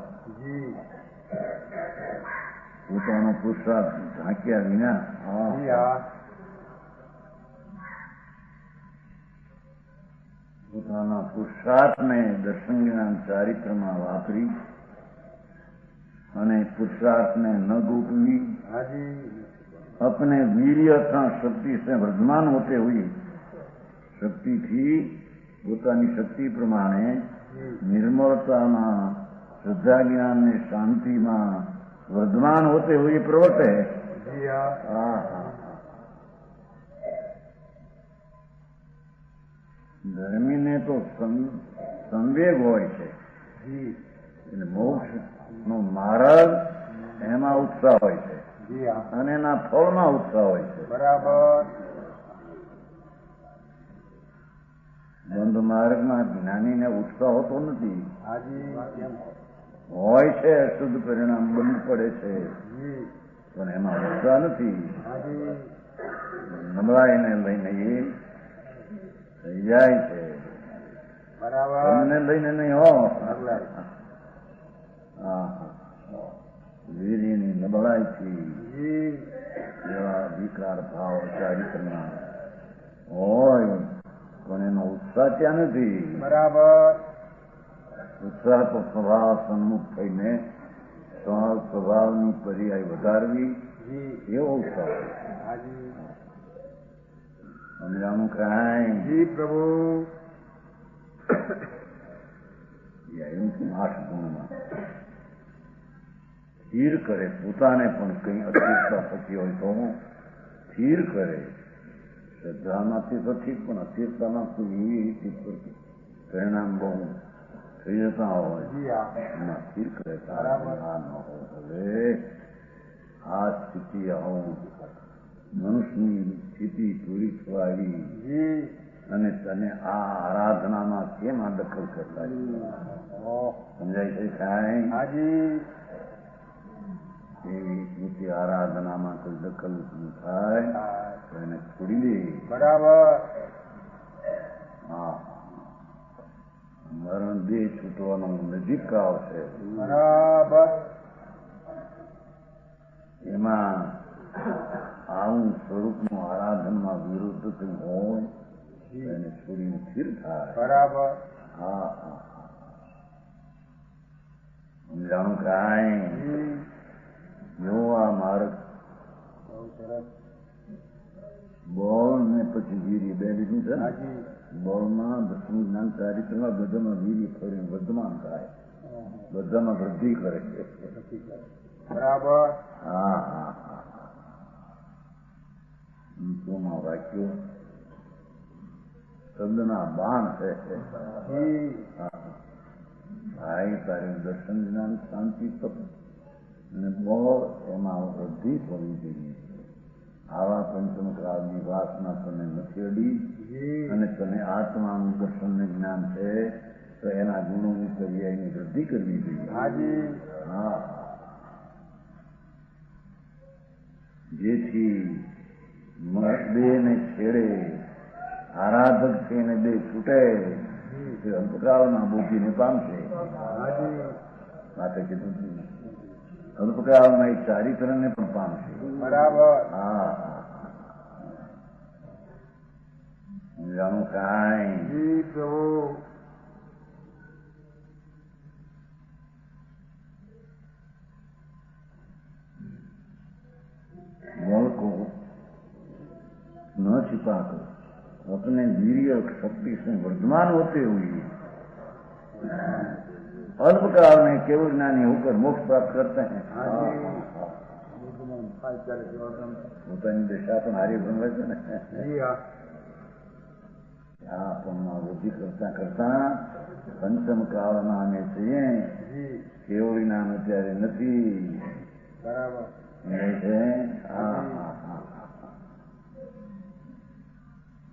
પોતાનો પુરુષાર્થ ઢાંક્યા વિના પોતાના પુરુષાર્થને દર્શન જ્ઞાન ચારિત્રમાં વાપરી અને પુરુષાર્થને ન ગોઠવી अपने वीर्य का शक्ति से वर्धमान होते हुए शक्ति थी પોતાની શક્તિ પ્રમાણે નિર્મળતામાં શ્રદ્ધા જ્ઞાન ને શાંતિમાં વર્ધમાન હોતે હુએ પ્રવર્તે. ધર્મીને તો સંવેગ હોય છે એટલે મોક્ષનો માર્ગ એમાં ઉત્સાહ હોય છે અને એના ફળમાં ઉત્સાહ હોય છે. બરાબર. બંધ માર્ગમાં જ્ઞાનીને ઉત્સાહ હોતો નથી. હાજી હોય છે શુદ્ધ પરિણામ બંધ પડે છે પણ એમાં ઉત્સાહ નથી. નબળાઈને લઈને એ થઈ જાય છે. બરાબર. તમને લઈને નહીં હો. વીર્યની નબળાઈથી એવા વિકાર ભાવ ચારિત્રના હોય પણ એનો ઉત્સાહ ત્યાં નથી. બરાબર. ઉત્સાહ તો સ્વભાવ સન્મુખ થઈને સ્વભાવની પર્યાય વધારવી એવો ઉત્સાહ સમજાણું કાંઈ. જી પ્રભુ. એમ આઠ ગુણમાં સ્થિર કરે પોતાને પણ કંઈ અસ્થિરતા થતી હોય તો સ્થિર કરે. શ્રદ્ધામાંથી તો ઠીક પણ અસ્થિરતામાં કોઈ એવી પરિણામ બહુ થઈ જતા હોય એમાં સ્થિર કરે. તારા ન હોય હવે આ સ્થિતિ આવું મનુષ્યની સ્થિતિ પૂરી થવા આવી અને તને આ આરાધનામાં કેમ આ દખલ કરતા સમજાય છે કાંઈ. હાજી. એવી સ્મૃતિ આરાધનામાં કોઈ દખલ થાય તો એને છોડી દે. બરાબર. હા મરણ દેહ છૂટવાનો નજીક આવશે. બરાબર. એમાં આવું સ્વરૂપનું આરાધનમાં વિરુદ્ધ કંઈ હોય એને છોડીને સ્થિર થાય. બરાબર. હા હા સમજાણું કાંઈ. જો આ માર્ગ બોલ ને પછી વીર્ય બે લીધું છે ને. બોલમાં દસમું જ્ઞાન ચારિત્રમાં બધામાં વીર્ય ફરીને વર્ધમાન થાય બધામાં વૃદ્ધિ કરે છે. બરાબર. હા હા હા અંતોમાં વાક્યો શબ્દના બાણ છે. ભાઈ તારી દર્શન જ્ઞાન શાંતિ તપ અને બોલ એમાં વૃદ્ધિ થવી જોઈએ. આવા પંચમકાળની વાસના તને નથી અડી અને તને આત્માનું દર્શન જ્ઞાન છે તો એના ગુણોની પર્યાયની વૃદ્ધિ કરવી જોઈએ. હા જેથી દેહ ને છેડે આરાધક છે ને દેહ છૂટે તે અલ્પકાળમાં બુદ્ધિને પામશે. માટે કીધું અલ્પકાળમાં એ ચારિત્રને પણ પામશે. બરાબર. હા જાણું કાંઈ. જી પ્રભુ. मोल को न छिपा कर अपने वीर्य शक्ति से वर्धमान होते हुए अल्पकाल में केवल ज्ञानी होकर मोक्ष प्राप्त करते हैं. પોતાની દશા પણ હારી બનવે છે ને. આ પણ વૃદ્ધિ કરતા કરતા પંચમ કાળમાં અમે છીએ. કેવળ જ્ઞાન અત્યારે નથી. બરાબર.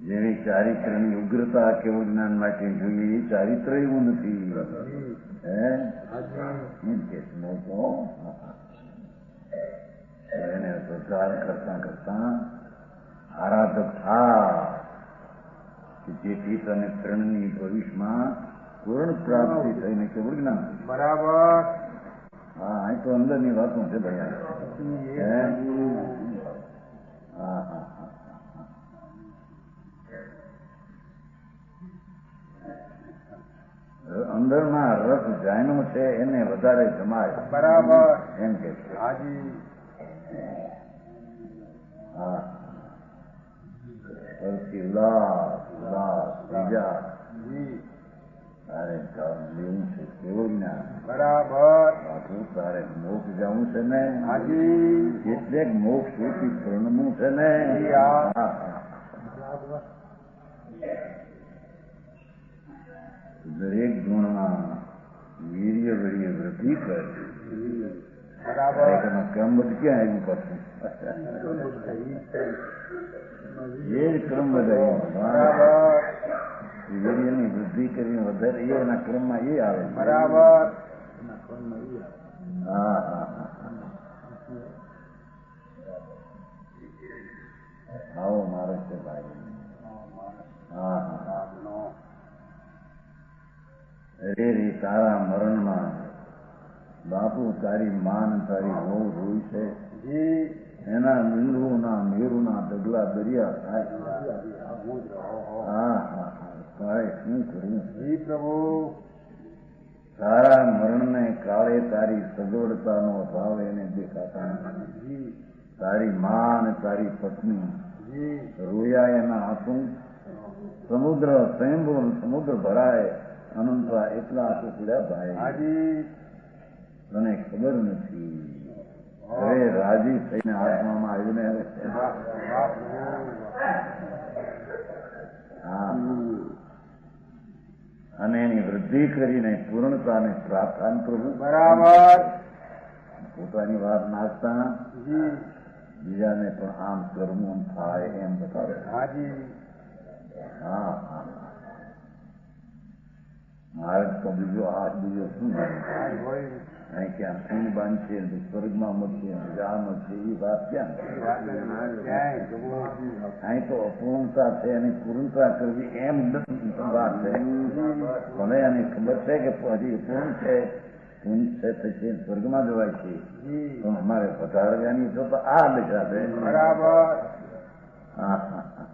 જેવી ચારિત્રની ઉગ્રતા કેવું જ્ઞાન માટે જોઈએ એ ચારિત્ર એવું નથી. એને પ્રચાર કરતા કરતા આરાધક થા કે જેથી તને ત્રણની ભવિષ્યમાં પૂર્ણ પ્રાપ્તિ થઈને કેવું જ્ઞાન. બરાબર. હા અહીં તો અંદરની વાતો છે ભાઈ. હા હા અંદરમાં રસ જાયનો છે એને વધારે જમાય. બરાબર. એમ કે છે. પછી ઉલ્લાસ ઉલ્લાસ બીજા જી તારે લેવું છે કેવું જ્ઞાન બરાબર બાપુ તારે મોક્ષ જવું છે ને હાજી એટલે મોક્ષ સુધી પ્રણવું છે ને જી, હા. હા. દરેક ગુણમાં વીર્ય વળીએ વૃદ્ધિ કરે બરાબર એનો ક્રમ જ ક્યાં આવ્યું પાછું એ જ ક્રમ બધાય બરાબર વીર્યની વૃદ્ધિ કરીને વધારે એના ક્રમમાં એ આવે છે. બરાબર હા હા આવો મારે છે ભાઈ હા હા અરે રે તારા મરણમાં બાપુ તારી માન તારી બહુ રોઈ છે જી એના બિંદુના મેરુના ડગલા દરિયા થાય હા હા તારે શું કરવું જી પ્રભુ તારા મરણને કાળે તારી સગવડતાનો અભાવ એને દેખાતા નથી. જી તારી મા અને તારી પત્ની જી રોયા એના આંસુ સમુદ્ર સ્વયંભૂ સમુદ્ર ભરાય અનંતરા એટલા આંસુ પડ્યા ભાઈ હાજી તને ખબર નથી હવે રાજી થઈને આત્મામાં આવીને હવે વાહ, વાહ, હા અને એની વૃદ્ધિ કરીને પૂર્ણતાને પ્રાપ્ત પ્રભુ બરાબર પોતાની વાત નાખતા જી બીજાને પણ આમ કરવું થાય એમ બતાવે હાજી હા હા મારે તો બીજો હાથ બીજો શું હાય હોય અહીં ક્યાં સિંહ બાંધશે સ્વર્ગમાં મળશે જા મળશે એ વાત ક્યાં ક્યાંય પ્રભુ અહીં તો અપૂર્ણતા છે એની પૂર્ણતા કરવી એમ વાત છે ભલે એને ખબર છે કે હજી પૂર્ણ છે પૂર્ણ છે થશે સ્વર્ગમાં જવાય છે જી તો અમારે વધારવાની તો આ દશા છે બરાબર હા હા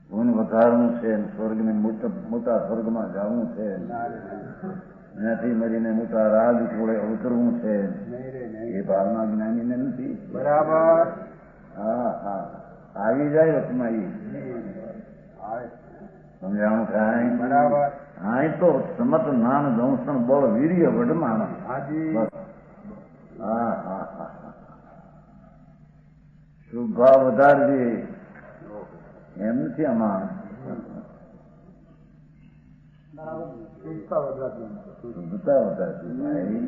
પૂર્ણ વધારવું છે સ્વર્ગને મોટા સ્વર્ગમાં જવું છે એનાથી મરીને મોટા રાજ જોડે અવતરવું છે નહીં રે નહીં એ ભાવના જ્ઞાનીને નથી બરાબર હા હા આવી જાય વચમાં એ જી હાય સમજાણું કાંઈ બરાબર હા તો સમત નાન દંસણ બળ વીર્ય વડમાણ હાજી બસ હા હા હા શુભ ભાવ વધારજે એમ નથી આમાં શુભતા વધારજે ભાઈ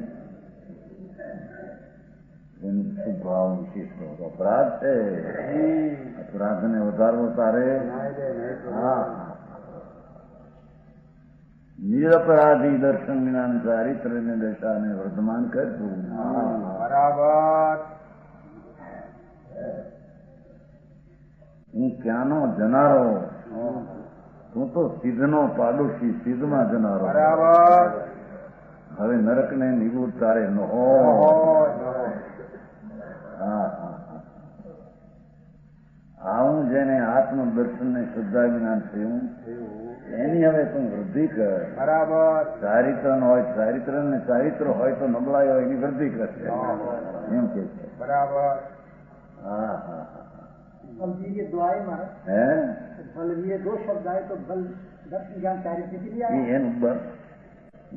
એનું શુભ ભાવ વિશેષ અપરાધ છે જી અપરાધને વધારવો તારે નહીં રે નહીં પ્રભુ હા નિરપરાધી દર્શન વિના ચારિત્ર ને દશાને વર્તમાન કરતું બરાબર હું ક્યાંનો જનારો તું તો સિદ્ધનો પાડોશી સિદ્ધમાં જનારો બરાબર હવે નરકને નિગુડ તારે ન હો હા હા આવું જેને આત્મ દર્શનને શ્રદ્ધા વિના થયું એની હવે તું વૃદ્ધિ કર બરાબર ચારિત્ર હોય ચારિત્ર ને ચારિત્ર હોય તો નબળાઈ હોય એની વૃદ્ધિ કરશે એમ કે છે બરાબર હા હા હા बल जी ये दो आए महाराज હે बल ये दो शब्द आए तो बल दर्शन ज्ञान चारित्र के लिए आए એનું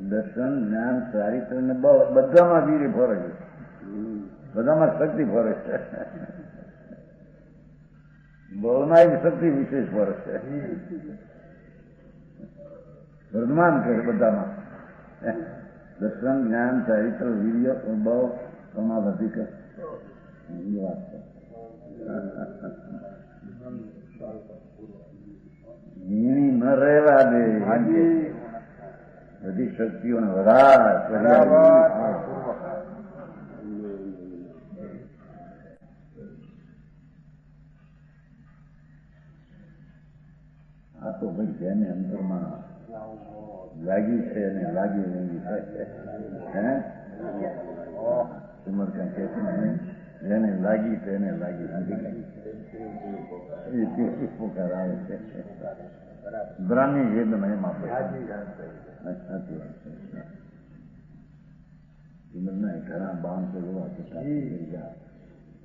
દર્શન જ્ઞાન ચારિત્ર ને બધામાં વીર્ય ફરે છે બધામાં શક્તિ ફરે છે બળમાં શક્તિ વિશેષ ફરે છે વર્તમાન કરે બધામાં દર્શન જ્ઞાન ચારિત્ર વીર્ય બળ તમામ અધિક એ વાત છે વીણી ન રહેવા દે હાજી બધી શક્તિઓને વધાર બરાબર આ તો ભાઈ જેને અંતરમાં લાગી છે અને લાગી એવી છે હે ઉમર ક્યાં કે છે ને જેને લાગી તેને લાગી એ પુકાર આવે છે બ્રાહ્મી વેદમાં એમાં સાચી વાત છે ઉંમરના ઘણા 1200 જેવા કેટલા થઈ ગયા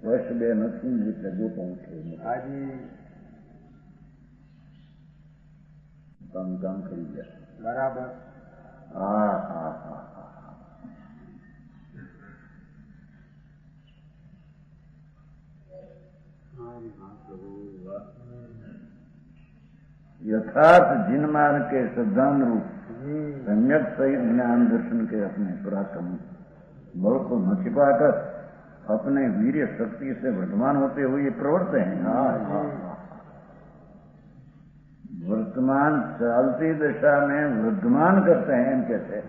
વર્ષ બે નથી ને એટલે ગોતો ઉઠે હાજી કામ કરી ગયા. બરાબર. હા હા હા यथार्थ जिन मार्ग के सिद्धांत रूप सम्यक सहित ज्ञान दर्शन के अपने पराक्रम बल को न छिपाकर अपने वीर्य शक्ति से वर्तमान होते हुए प्रवर्ते हैं. वर्तमान चालती दशा में वर्धमान करते हैं कैसे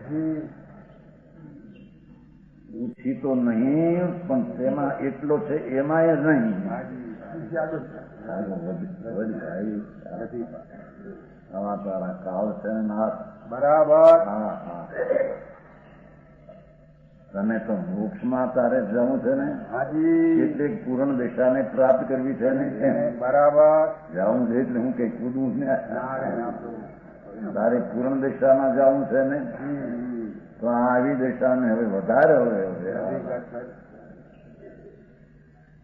ऊँची तो नहीं पण તેમાં એટલો છે એમાંય નહીં. આવા તારા કાળ છે નાથ. બરાબર. હા હા તને તો મોક્ષમાં તારે જવું છે ને હાજી. કેટલીક પૂર્ણ દિશાને પ્રાપ્ત કરવી છે ને બરાબર. જવું છે એટલે હું કઈ કૂદવું ને તારે પૂર્ણ દિશામાં જવું છે ને તો આવી દિશાને હવે વધારે હવે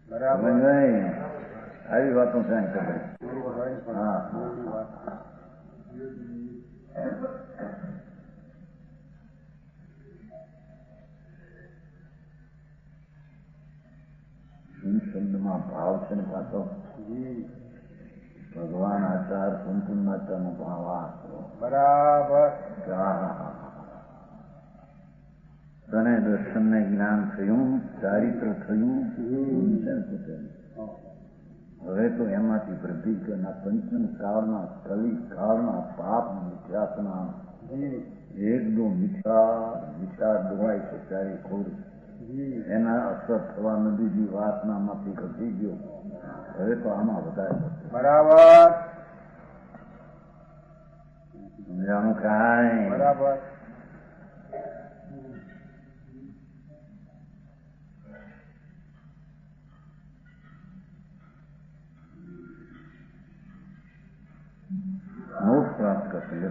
બરાબર. નહીં આવી વાતો ક્યાં કરે. હા શબ્દમાં ભાવ છે ને પાછો ભગવાન આચાર સંપૂર્ણ આચારનો ભાવ આ બરાબર. તને દર્શનને જ્ઞાન થયું ચારિત્ર થયું હવે તો એમાંથી વૃદ્ધિ કરના પંચમ કાળના કલી કાળના પાપ મિથ્યાસના એક દો મિથ્યા ડોવાય છે ત્યારે ખોરું એના અસર થવા નદીજી વાસનામાંથી ઘટી ગયો. હવે તો આમાં વધારે બરાબર. સમજાણું કાંઈ. બરાબર. मोक्ष प्राप्त करते हैं.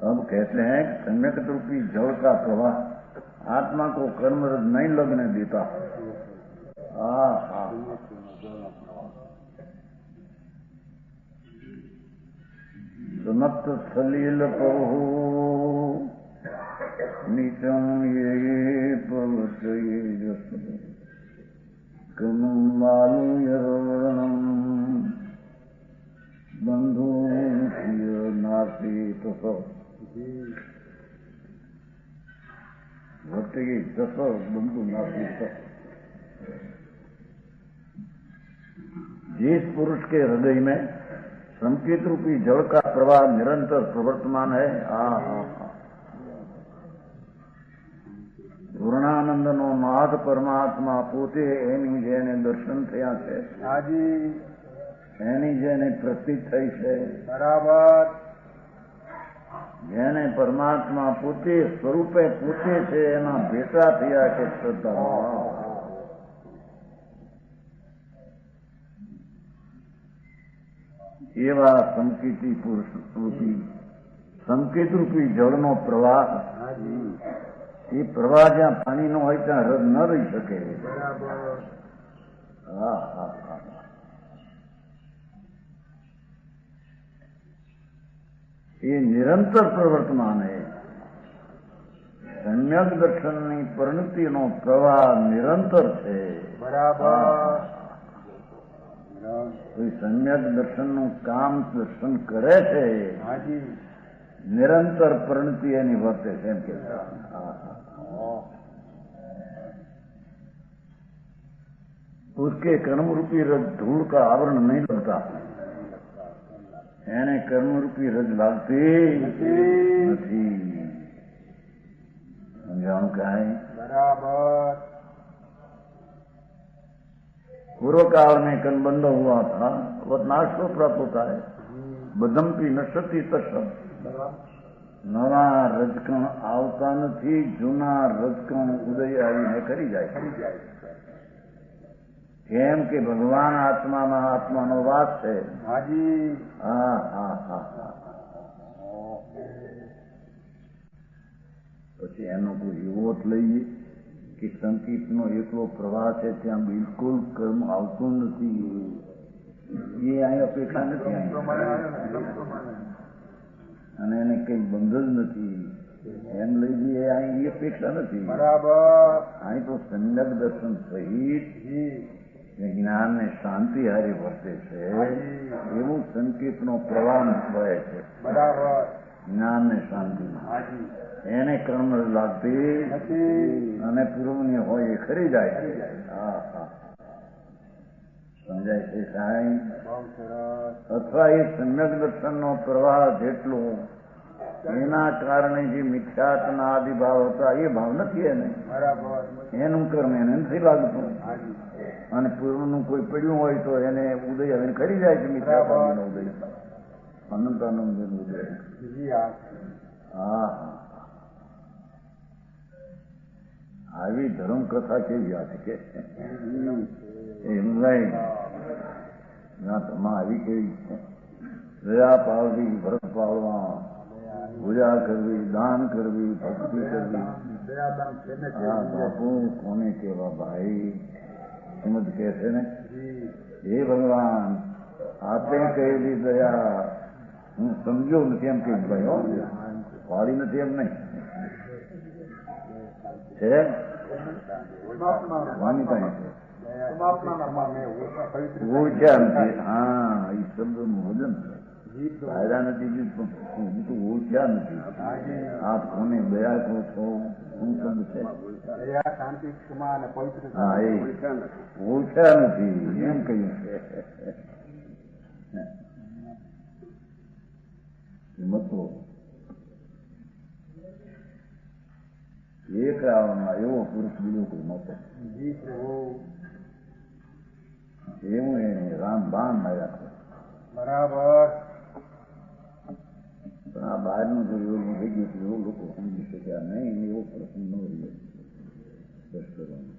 अब कहते हैं कि सम्यक रूपी जल का प्रवाह आत्मा को कर्मरत नहीं लगने देता. समस्त सलील प्रभु नीचम ये पर्वत ये जस कमं मालु यवर्णम बंधु नासी तो भक्त की जस बंधु नासी तो जिस पुरुष के हृदय में संकेत रूपी जल का प्रवाह निरंतर प्रवर्तमान है. પૂર્ણાનંદ નો નાથ પરમાત્મા પોતે એની જેને દર્શન થયા છે એની જેને પ્રતીત થઈ છે બરાબર. જેને પરમાત્મા પોતે સ્વરૂપે પોતે છે એના ભેટા થયા કે શ્રદ્ધા એવા સંકેતી પુરુષ રૂપી સંકેત રૂપી જળનો પ્રવાહ એ પ્રવાહ જ્યાં પાણીનો હોય ત્યાં રદ ન રહી શકે. એ નિરંતર પ્રવર્તમાન હે. સમ્યક દર્શનની પરિણતિનો પ્રવાહ નિરંતર છે. બરાબર. કોઈ સમ્યક દર્શનનું કામ દર્શન કરે છે નિરંતર પરિણતિ એની વર્તે છે એમ કે उसके कर्म रूपी रज धूल का आवरण नहीं लगता. એને કર્મ રૂપી રજ લાગતી નથી. સમજાણું કાંઈ. बराबर. पूर्व काल में कर्मबंध हुआ था वह नाश को प्राप्त होता है. बदमपी नशती तशम. નવા રજકણ આવતા નથી, જૂના રજકણ ઉદય આવીને કરી જાય. કેમ કે ભગવાન આત્મામાં આત્માનો વાસ છે. પછી એનો કોઈ એવો જ લઈએ કે સંકિતનો એકલો પ્રવાહ છે ત્યાં બિલકુલ કર્મ આવતું નથી. એ અહીં અપેક્ષા નથી. અને એને કઈ બંધ જ નથી એમ લઈ જઈએ અહીં એ અપેક્ષા નથી. બરાબર. અહીં તો સમ્યક દર્શન સહિત જી. જ્ઞાન ને શાંતિ હારી વર્તે છે એવું સંકેતનો પ્રવાહ વહે છે બરાબર. જ્ઞાન ને શાંતિમાં. હાજી. એને કર્મ લાગતી નથી. અને પૂર્વની હોય એ ખરી જાય. હા હા સમજાય છે સાહેબ. બહુ સરસ. અથવા એ સમ્યક દર્શનનો પ્રવાહ જેટલો એના કારણે જે મિથ્યાત્વના આદિભાવ હતા એ ભાવ નથી એને. બરાબર. એનું કર્મ એને નથી લાગતું હાજી. અને પૂર્વનું કોઈ પડ્યું હોય તો એને ઉદય હવે ખરી જાય છે મિથ્યાત્વનો ઉદય અનંતાનંદ ઉદય. જી હા. હા હા આવી ધર્મ કથા કેવી વાત કે એમ નહીં ના તમા આવી કેવી છે. દયા પાવવી, વ્રત પાળવા, પૂજા કરવી, દાન કરવી, ભક્તિ કરવી. દયાદાન છે ને હા બાપુ કોને કેવા ભાઈ સમજ કે છે ને. જી. હે ભગવાન આપે કહેલી દયા હું સમજો નથી એમ કઈ ભાઈ હો વાળી નથી એમ નહીં છે વાની કઈ છે ઓછા નથી. હા એ શબ્દ નું વજન કાયદા નથી તો ઓછા નથી. આપ કોને દયા કહો છો શું શબ્દ છે. શાંતિ ક્ષમા અને પવિત્ર. હા એ ઓછા નથી એમ કહ્યું છે. મતો એક રાવણમાં એવો પુરુષ બીજો કોઈ નતો. જી પ્રભુ. એવું એને રામ બાણ માર્યા છે. બરાબર. પણ આ બહારનું જો એવું થઈ ગયું કે એવું લોકો સમજી શક્યા નહીં એવો પ્રશ્ન ન રહ્યો બસ કરવાનો.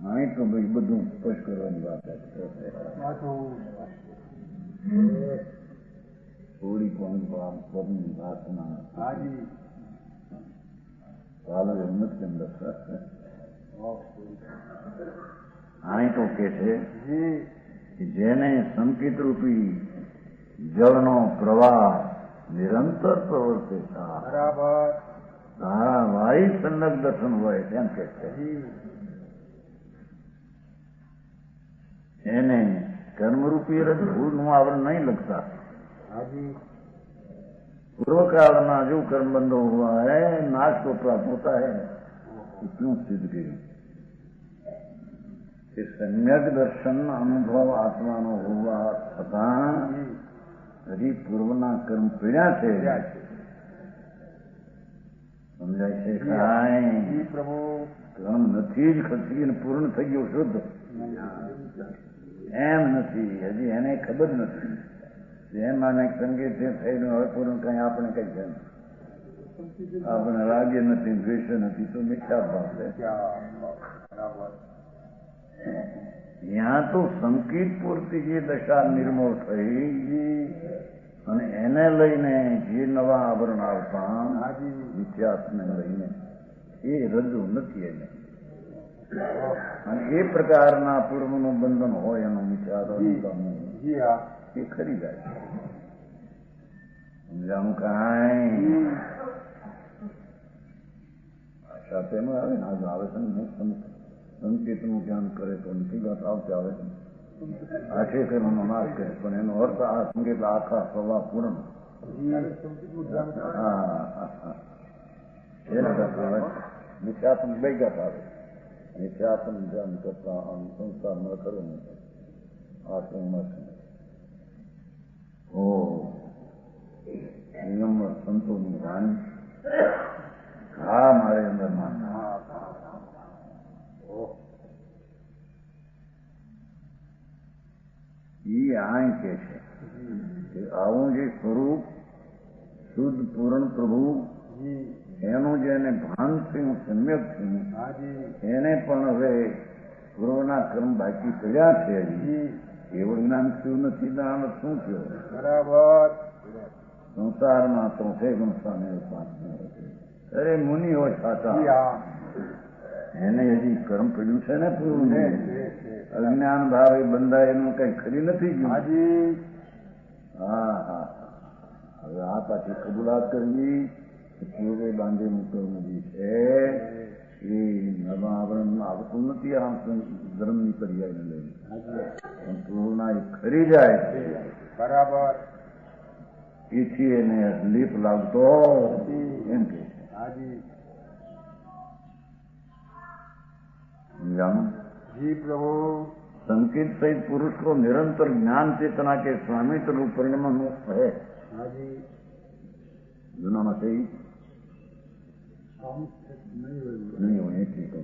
અહીં તો ભાઈ બધું સ્પષ્ટ કરવાની વાત છે. થોડી પણ પદની વાતમાં હાજી. ચાલો એમ જ કેમ લખશે. અહીં તો કે છે કે જેને સંકેત રૂપી જળનો પ્રવાહ નિરંતર પ્રવર્તે છે બરાબર. ધારાવાહી સન્નક દર્શન હોય તેમ કે છે. એને કર્મરૂપી રજૂનું आवरण नहीं लगता. पूर्व काल में जो कर्म बंध हुआ है नाश को प्राप्त होता है. क्यों सिद्ध किया कि सम्यक दर्शन अनुभव आत्मा नो हुआ छता हजी पूर्वना कर्म पीड़्या છે. સમજાય છે કાંઈ પ્રભુ. કર્મ નથી જ ખસી અને પૂર્ણ થઈ ગયો શુદ્ધ એમ નથી. હજી એને ખબર નથી. જેમ આને સંગીત જે થયેલું હવે પૂરું કઈ આપણે કઈ છે આપણે રાગ્ય નથી, દ્વેષ નથી તો મિથ્યા ભાવ છે. ત્યાં તો સંકેત પૂરતી જે દશા નિર્મૂળ થઈ અને એને લઈને જે નવા આવરણ આવતા મિથ્યાત્વને લઈને એ રજૂ નથી એને. અને એ પ્રકારના પૂર્વનું બંધન હોય એનું મિથ્યાત્વ એ ખરી જાય. સમજાણું કાંઈ સાથે એમાં આવે ને આજ આવે છે ને સંકેતનું ધ્યાન કરે તો નથી વાત આવતી આવે છે. આઠે કર્મનો નાશ કરે પણ એનો અર્થ આ સંકેત આખા સવા પૂર્ણ. હા એને આવે મિથ્યાત્મ બે ગાત આવે. મિથ્યાત્મ ધ્યાન કરતા આમ સંસ્કાર ન કરો આ સંમત નિયમ સંતોની વાણી હા મારે અંદર માં ઈ આ કે છે કે આવું જે સ્વરૂપ શુદ્ધ પૂર્ણ પ્રભુ એનું જેને ભાન થયું સમ્યક થયું એને પણ હવે પૂર્વના કર્મ બાકી પડ્યા છે. એવું જ્ઞાન થયું નથી. જ્ઞાન શું થયું? બરાબર. સંસારમાં તો છે ગુણસાને અરે મુનિ હોય સાચા એને હજી કર્મ પડ્યું છે ને પૂરું અજ્ઞાન ભાવે બંધાય એનું કઈ ખરી નથી ગયું. હા હા હવે આ પાછી કબૂલાત કરવી પૂર્વે બાંધે મૂકવી છે એ નવા આવરણમાં આવતું નથી આમ ધર્મની પર્યાયને લઈને પણ પૂર્ણા એ ખરી જાય બરાબર એથી એને લીપ લાગતો એમ કે છે હાજી जानो जी प्रभु संकेत सहित पुरुष को निरंतर ज्ञान चेतना के स्वामित्व रूप परिणाम है हाजी जुना में सही नहीं हो ठीक है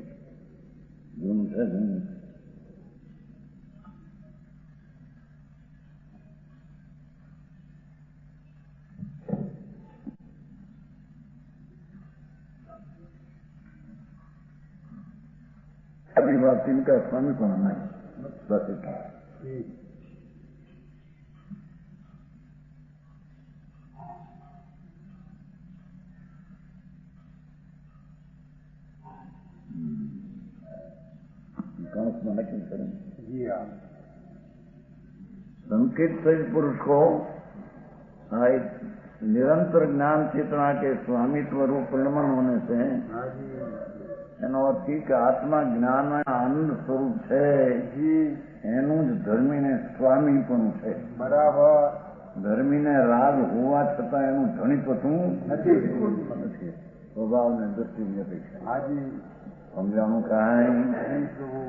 जून है जून अभी बात इनका स्वामी को नहीं बस इतना कौन स्मरण क्यों करें जी हाँ संकेत सहित पुरुष को निरंतर ज्ञान चेतना के स्वामित्व रूप परिणमन होने से हाजी એનો અર્થ કે આત્મા જ્ઞાનના આનંદ સ્વરૂપ છે એનું જ ધર્મીને સ્વામીપણું છે બરાબર ધર્મીને રાગ હોવા છતાં એનું ધણીપતું નથી સ્વભાવને દ્રષ્ટિની અપેક્ષા હાજી સમજાણું કાંઈ जी प्रभु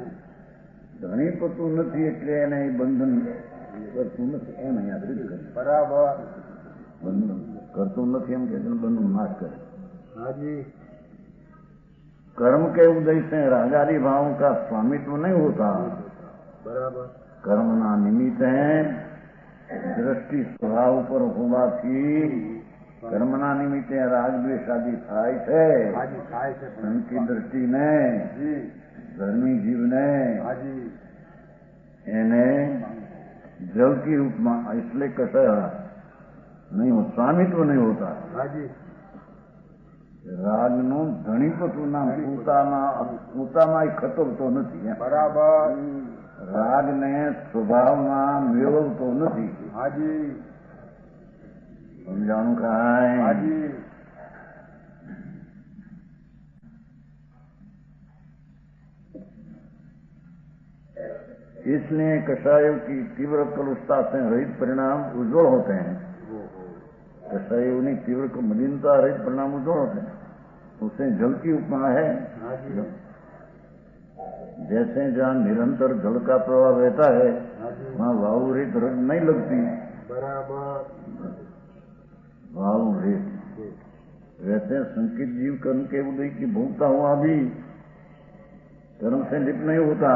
ધણીપતું નથી એટલે એને બંધન કરતું નથી એમ અહીંયા દૃઢ કરે बराबर બંધન કરતું નથી એમ કે બંધન નાશ કરે हाजी कर्म के उदय से रागादि भावों का स्वामित्व नहीं होता बराबर कर्म ना निमित्त है दृष्टि स्वभाव पर होवाથી કર્મના નિમિત્તે રાગ દ્વેષ આદિ થાય છે हाजी खाए से સંકી દ્રષ્ટિને जी ધર્મી જીવને हाजी એને જલકી રૂપમાં એટલે કશે નહીં हो स्वामित्व नहीं होता हाजी રાગનું ધણીપતું નામ પોતામાં ખતરતો નથી बराबर રાગને સ્વભાવમાં મેળવતો નથી हाजी સમજાણું કાંઈ हाजी इसलिए कषायों की तीव्र कलुषता से रहित परिणाम उज्ज्वल होते हैं कषायों की तीव्र मलिनता रहित परिणाम उज्ज्वल होते हैं उससे जल की उपमा है हाजी जैसे जहाँ निरंतर जल का प्रवाह रहता है हाजी वहाँ वायु रहित रग नहीं लगती बराबर वायु रहित वैसे संकित जीव कर्म के उदय की भोगता हुआ भी कर्म से लिप्त नहीं होता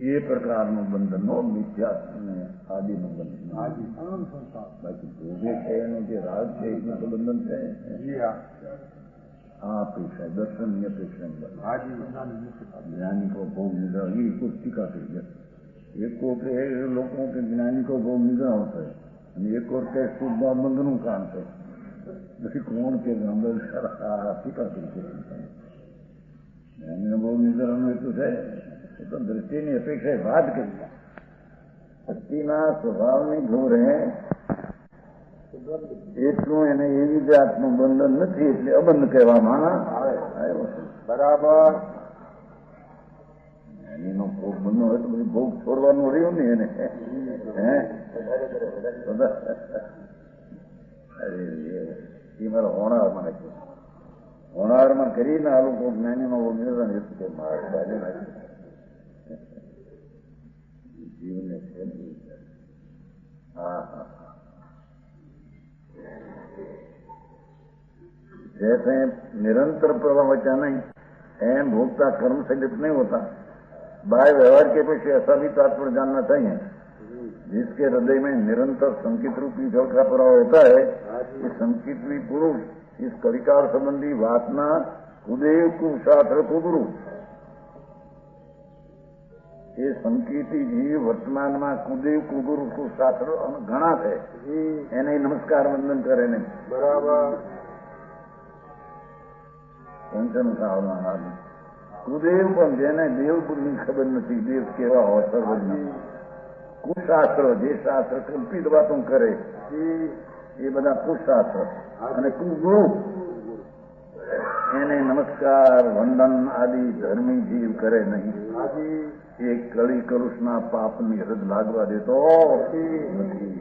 ये પ્રકારનું બંધનો મિથ્યાત્મને આદિનું બંધન हाजी બાકી ભોગે છે એનું જે રાગ છે એનું તો બંધન છે जी हाँ આ અપેક્ષા દર્શનની અપેક્ષા हाजी જ્ઞાની को भोग निद्रा ये कुछ टीका करी है एक को के लोगों के ज्ञानी को भोग निद्रा होता है અને એક और के शुद्ध બંધનું કામ છે પછી કોણ કે અંદર ટીકા કરી છે જ્ઞાનીનો ભોગ નિદ્રાનું એટલું છે એ તો દ્રષ્ટિની અપેક્ષાએ વાત કરી ભક્તિના સ્વભાવની ઘોર હે એટલું એને એવી જાતનું બંધન નથી એટલે અબંધ કહેવામાં આવ્યો છે बराबर એનો ભોગ બંધો હોય તો બધું ભોગ છોડવાનું રહ્યું ને એને હે અરે એ મારા હોણારમાં નાખ્યું હોણારમાં કરીને આ લોકો જ્ઞાનીનો ભોગ નિર્ધાન હતું કે મારે બાજુ નાખ્યું જીવને છે હા હા जैसे निरंतर प्रवाह बचा नहीं एम भोक्ता कर्म से लिप्त नहीं होता बाह्य व्यवहार के पीछे ऐसा भी तात्पर्य जानना चाहिए जिसके हृदय में निरंतर संकित रूपी जल का प्रवाह होता है इस संकित भी पुरुष इस कविकार संबंधी वासना कुदेव कुशास्त्र कुगुरु ये संकेती जीव वर्तमान में कुदेव कुगुरु कुशास्त्र घना है એને નમસ્કાર વંદન કરે નહીં बराबर પંચમ કાળમાં કુદેવ પણ જેને દેવ ની ખબર નથી દેવ કેવા હોય સર્વજ્ઞ કુશાસ્ત્રો જે શાસ્ત્ર કલ્પિત વાતો કરે જી એ બધા કુશાસ્ત્ર અને કુગુરુ એને નમસ્કાર વંદન આદિ ધર્મી જીવ કરે નહીં. હાજી એ કળી કરુષના પાપની રદ લાગવા દેતો નથી.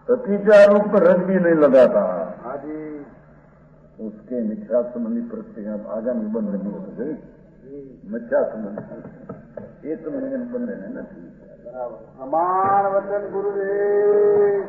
अतिचार पर रज भी नहीं लगाता. हाजी उसके मिथ्या संबंधी प्रत्यय आगामी बंध नहीं होते. मिथ्या संबंधी એ સંબંધ બંધને નથી. અમાર વચન ગુરુદેવ